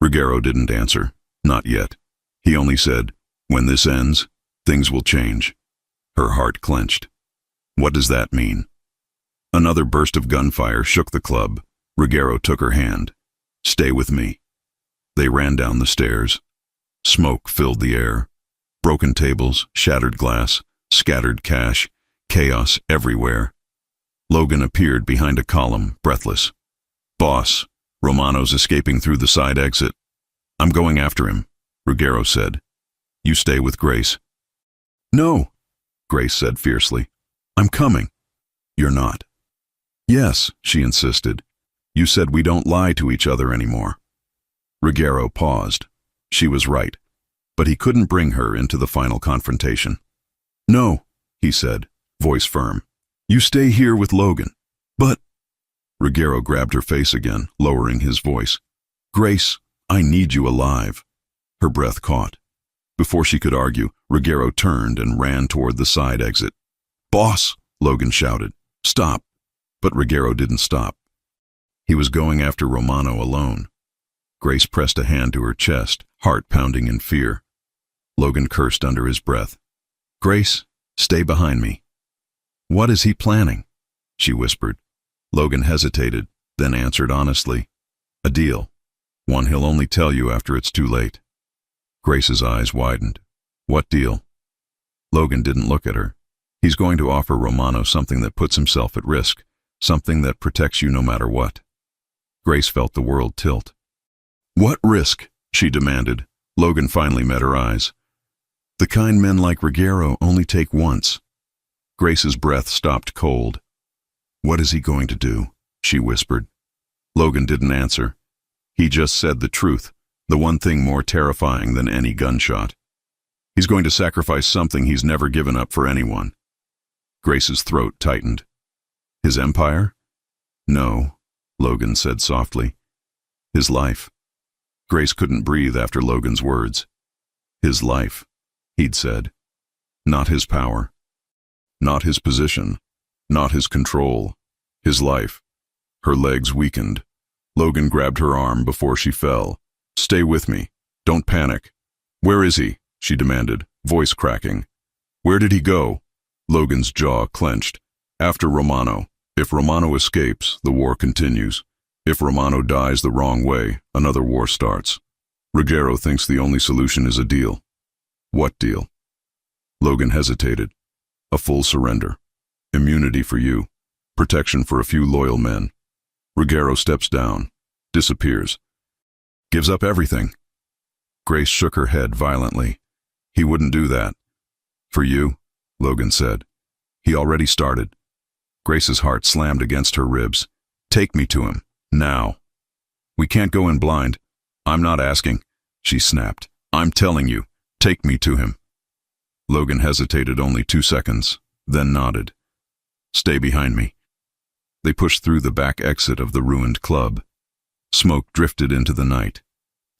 Ruggiero didn't answer. Not yet. He only said, "When this ends, things will change." Her heart clenched. "What does that mean?" Another burst of gunfire shook the club. Ruggiero took her hand. "Stay with me." They ran down the stairs. Smoke filled the air. Broken tables, shattered glass, scattered cash, chaos everywhere. Logan appeared behind a column, breathless. "Boss, Romano's escaping through the side exit." "I'm going after him," Ruggiero said. "You stay with Grace." "No," Grace said fiercely. "I'm coming." "You're not." "Yes," she insisted. "You said we don't lie to each other anymore." Ruggiero paused. She was right. But he couldn't bring her into the final confrontation. "No," he said, voice firm. "You stay here with Logan." "But—" Ruggiero grabbed her face again, lowering his voice. "Grace, I need you alive." Her breath caught. Before she could argue, Ruggiero turned and ran toward the side exit. "Boss!" Logan shouted. "Stop!" But Ruggiero didn't stop. He was going after Romano alone. Grace pressed a hand to her chest, heart pounding in fear. Logan cursed under his breath. "Grace, stay behind me." "What is he planning?" she whispered. Logan hesitated, then answered honestly. "A deal. One he'll only tell you after it's too late." Grace's eyes widened. "What deal?" Logan didn't look at her. "He's going to offer Romano something that puts himself at risk, something that protects you no matter what." Grace felt the world tilt. "What risk?" she demanded. Logan finally met her eyes. "The kind men like Ruggiero only take once." Grace's breath stopped cold. "What is he going to do?" she whispered. Logan didn't answer. He just said the truth, the one thing more terrifying than any gunshot. He's going to sacrifice something he's never given up for anyone. Grace's throat tightened. "His empire?" "No," Logan said softly. "His life." Grace couldn't breathe after Logan's words. "His life," he'd said. "Not his power. Not his position. Not his control. His life." Her legs weakened. Logan grabbed her arm before she fell. "Stay with me. Don't panic." "Where is he?" she demanded, voice cracking. "Where did he go?" Logan's jaw clenched. "After Romano. If Romano escapes, the war continues. If Romano dies the wrong way, another war starts. Ruggiero thinks the only solution is a deal." "What deal?" Logan hesitated. "A full surrender. Immunity for you. Protection for a few loyal men." Ruggiero steps down. Disappears. Gives up everything. Grace shook her head violently. "He wouldn't do that." "For you," Logan said. "He already started." Grace's heart slammed against her ribs. "Take me to him. Now." "We can't go in blind." "I'm not asking," she snapped. "I'm telling you. Take me to him." Logan hesitated only 2 seconds, then nodded. "Stay behind me." They pushed through the back exit of the ruined club. Smoke drifted into the night.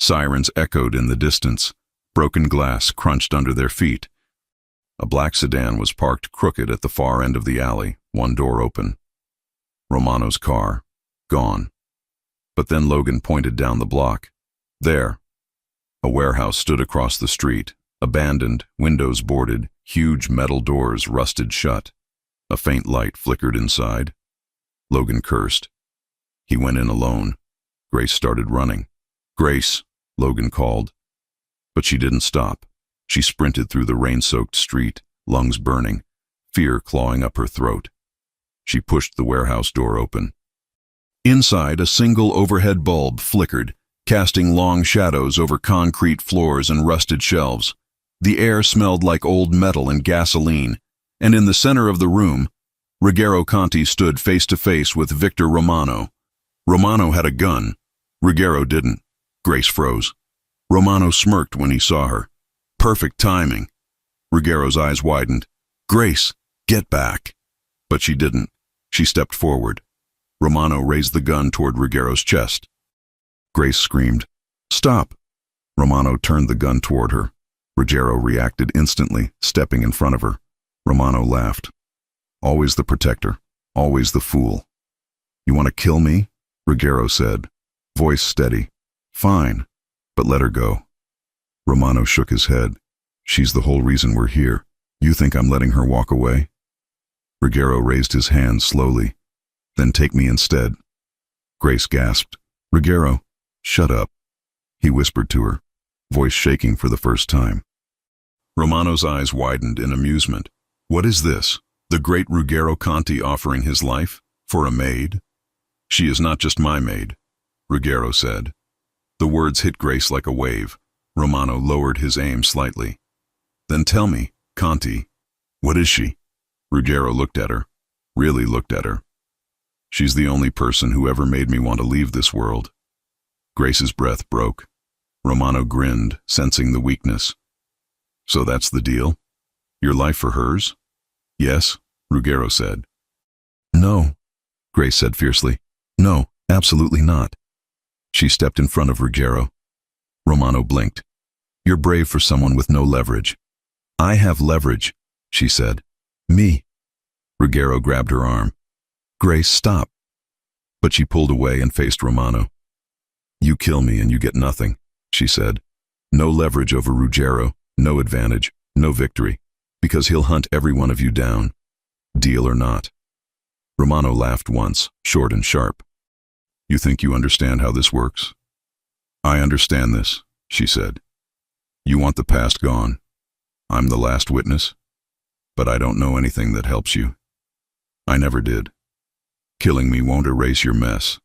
Sirens echoed in the distance. Broken glass crunched under their feet. A black sedan was parked crooked at the far end of the alley, one door open. Romano's car, gone. But then Logan pointed down the block. There. A warehouse stood across the street, abandoned, windows boarded, huge metal doors rusted shut. A faint light flickered inside. Logan cursed. He went in alone. Grace started running. "Grace," Logan called. But she didn't stop. She sprinted through the rain-soaked street, lungs burning, fear clawing up her throat. She pushed the warehouse door open. Inside, a single overhead bulb flickered, casting long shadows over concrete floors and rusted shelves. The air smelled like old metal and gasoline, and in the center of the room, Ruggero Conti stood face to face with Victor Romano. Romano had a gun. Ruggero didn't. Grace froze. Romano smirked when he saw her. Perfect timing. Ruggero's eyes widened. "Grace, get back." But she didn't. She stepped forward. Romano raised the gun toward Ruggero's chest. Grace screamed, "Stop!" Romano turned the gun toward her. Ruggero reacted instantly, stepping in front of her. Romano laughed. "Always the protector, always the fool." "You want to kill me?" Ruggero said, voice steady. "Fine, but let her go." Romano shook his head. "She's the whole reason we're here. You think I'm letting her walk away?" Ruggero raised his hand slowly. "Then take me instead." Grace gasped. "Ruggero, shut up," he whispered to her, voice shaking for the first time. Romano's eyes widened in amusement. "What is this? The great Ruggero Conti offering his life? For a maid?" "She is not just my maid," Ruggero said. The words hit Grace like a wave. Romano lowered his aim slightly. "Then tell me, Conti, what is she?" Ruggero looked at her, really looked at her. "She's the only person who ever made me want to leave this world." Grace's breath broke. Romano grinned, sensing the weakness. "So that's the deal? Your life for hers?" "Yes," Ruggero said. "No," Grace said fiercely. "No, absolutely not." She stepped in front of Ruggero. Romano blinked. "You're brave for someone with no leverage." "I have leverage," she said. "Me." Ruggero grabbed her arm. "Grace, stop." But she pulled away and faced Romano. "You kill me and you get nothing," she said. "No leverage over Ruggero, no advantage, no victory, because he'll hunt every one of you down. Deal or not." Romano laughed once, short and sharp. "You think you understand how this works?" "I understand this," she said. "You want the past gone. I'm the last witness. But I don't know anything that helps you. I never did. Killing me won't erase your mess.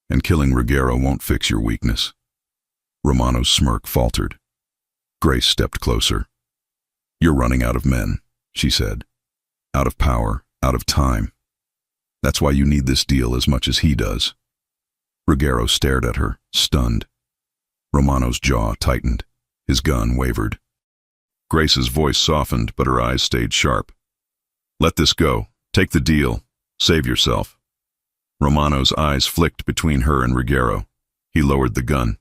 And killing Ruggero won't fix your weakness." Romano's smirk faltered. Grace stepped closer. "You're running out of men," she said. "Out of power, out of time. That's why you need this deal as much as he does." Ruggero stared at her, stunned. Romano's jaw tightened. His gun wavered. Grace's voice softened, but her eyes stayed sharp. "Let this go. Take the deal. Save yourself." Romano's eyes flicked between her and Ruggero. He lowered the gun.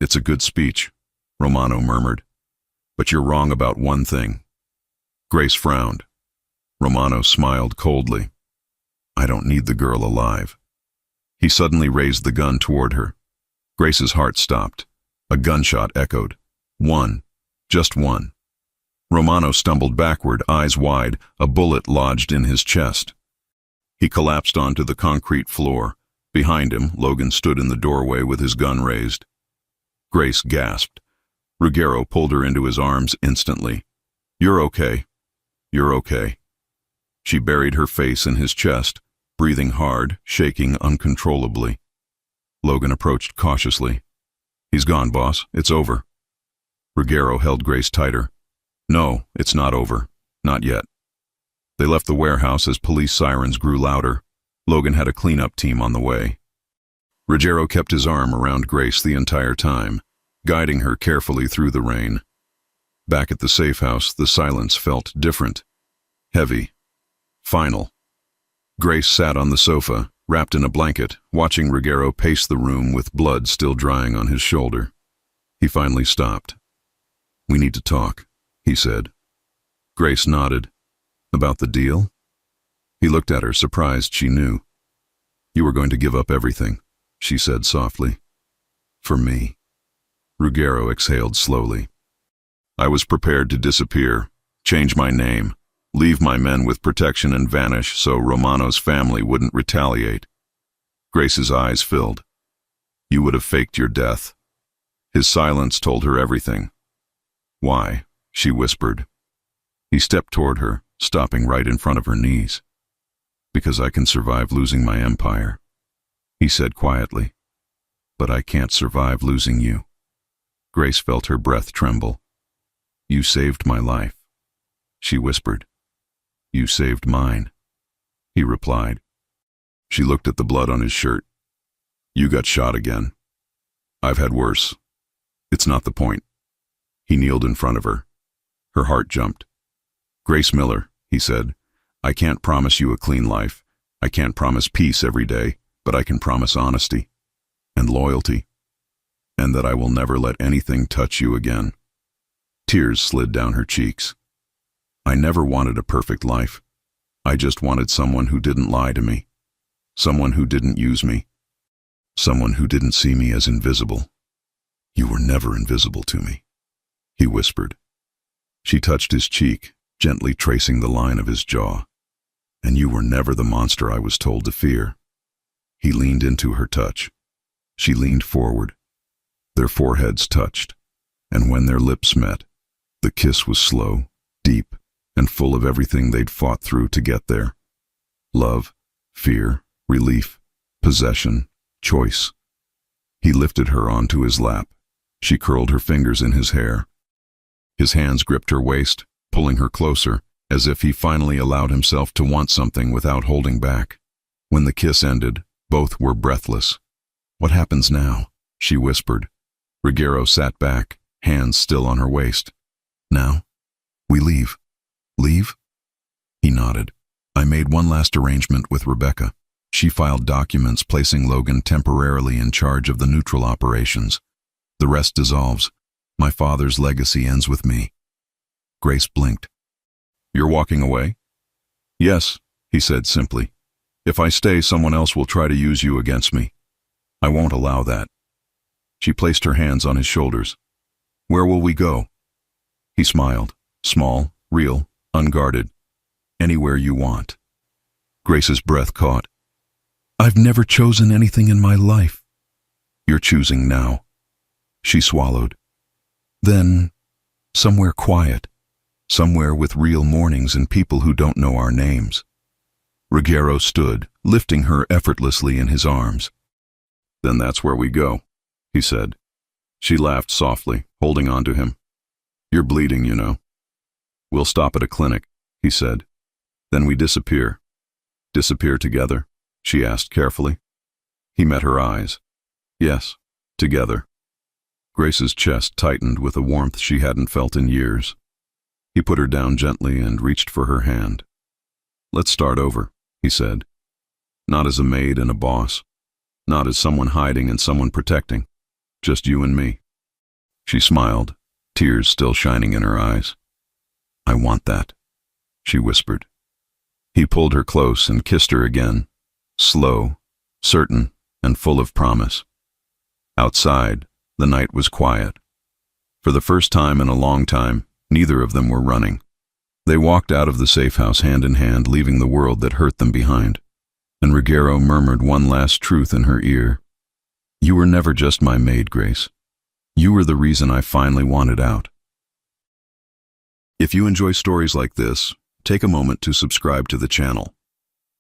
"It's a good speech," Romano murmured. "But you're wrong about one thing." Grace frowned. Romano smiled coldly. "I don't need the girl alive." He suddenly raised the gun toward her. Grace's heart stopped. A gunshot echoed. One. Just one. Romano stumbled backward, eyes wide, a bullet lodged in his chest. He collapsed onto the concrete floor. Behind him, Logan stood in the doorway with his gun raised. Grace gasped. Ruggero pulled her into his arms instantly. "You're okay. You're okay." She buried her face in his chest, breathing hard, shaking uncontrollably. Logan approached cautiously. "He's gone, boss. It's over." Ruggero held Grace tighter. "No, it's not over. Not yet." They left the warehouse as police sirens grew louder. Logan had a cleanup team on the way. Ruggero kept his arm around Grace the entire time, guiding her carefully through the rain. Back at the safe house, the silence felt different. Heavy. Final. Grace sat on the sofa, wrapped in a blanket, watching Ruggero pace the room with blood still drying on his shoulder. He finally stopped. "We need to talk," he said. Grace nodded. "About the deal?" He looked at her, surprised she knew. "You were going to give up everything. she said softly. For me. Ruggiero exhaled slowly. I was prepared to disappear, change my name, leave my men with protection and vanish so Romano's family wouldn't retaliate. Grace's eyes filled. You would have faked your death. His silence told her everything. Why? She whispered. He stepped toward her, stopping right in front of her knees. Because I can survive losing my empire, he said quietly. But I can't survive losing you. Grace felt her breath tremble. You saved my life, she whispered. You saved mine, he replied. She looked at the blood on his shirt. You got shot again. I've had worse. It's not the point. He kneeled in front of her. Her heart jumped. Grace Miller, he said, I can't promise you a clean life. I can't promise peace every day, but I can promise honesty and loyalty, and that I will never let anything touch you again. Tears slid down her cheeks. I never wanted a perfect life. I just wanted someone who didn't lie to me, someone who didn't use me, someone who didn't see me as invisible. You were never invisible to me, he whispered. She touched his cheek, gently tracing the line of his jaw. And you were never the monster I was told to fear. He leaned into her touch. She leaned forward. Their foreheads touched, and when their lips met, the kiss was slow, deep, and full of everything they'd fought through to get there. Love, fear, relief, possession, choice. He lifted her onto his lap. She curled her fingers in his hair. His hands gripped her waist, pulling her closer, as if he finally allowed himself to want something without holding back. When the kiss ended, both were breathless. What happens now? She whispered. Ruggiero sat back, hands still on her waist. Now? We leave. Leave? He nodded. I made one last arrangement with Rebecca. She filed documents placing Logan temporarily in charge of the neutral operations. The rest dissolves. My father's legacy ends with me. Grace blinked. You're walking away? Yes, he said simply. If I stay, someone else will try to use you against me. I won't allow that. She placed her hands on his shoulders. Where will we go? He smiled, small, real, unguarded. Anywhere you want. Grace's breath caught. I've never chosen anything in my life. You're choosing now. She swallowed. Then, somewhere quiet, somewhere with real mornings and people who don't know our names. Ruggiero stood, lifting her effortlessly in his arms. Then that's where we go, he said. She laughed softly, holding on to him. You're bleeding, you know. We'll stop at a clinic, he said. Then we disappear. Disappear together? She asked carefully. He met her eyes. Yes, together. Grace's chest tightened with a warmth she hadn't felt in years. He put her down gently and reached for her hand. Let's start over, he said. Not as a maid and a boss. Not as someone hiding and someone protecting. Just you and me. She smiled, tears still shining in her eyes. I want that, she whispered. He pulled her close and kissed her again, slow, certain, and full of promise. Outside, the night was quiet. For the first time in a long time, neither of them were running. They walked out of the safe house hand in hand, leaving the world that hurt them behind. And Ruggiero murmured one last truth in her ear. You were never just my maid, Grace. You were the reason I finally wanted out. If you enjoy stories like this, take a moment to subscribe to the channel.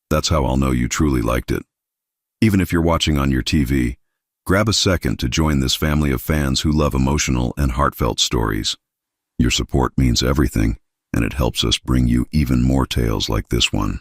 That's how I'll know you truly liked it. Even if you're watching on your TV, grab a second to join this family of fans who love emotional and heartfelt stories. Your support means everything, and it helps us bring you even more tales like this one.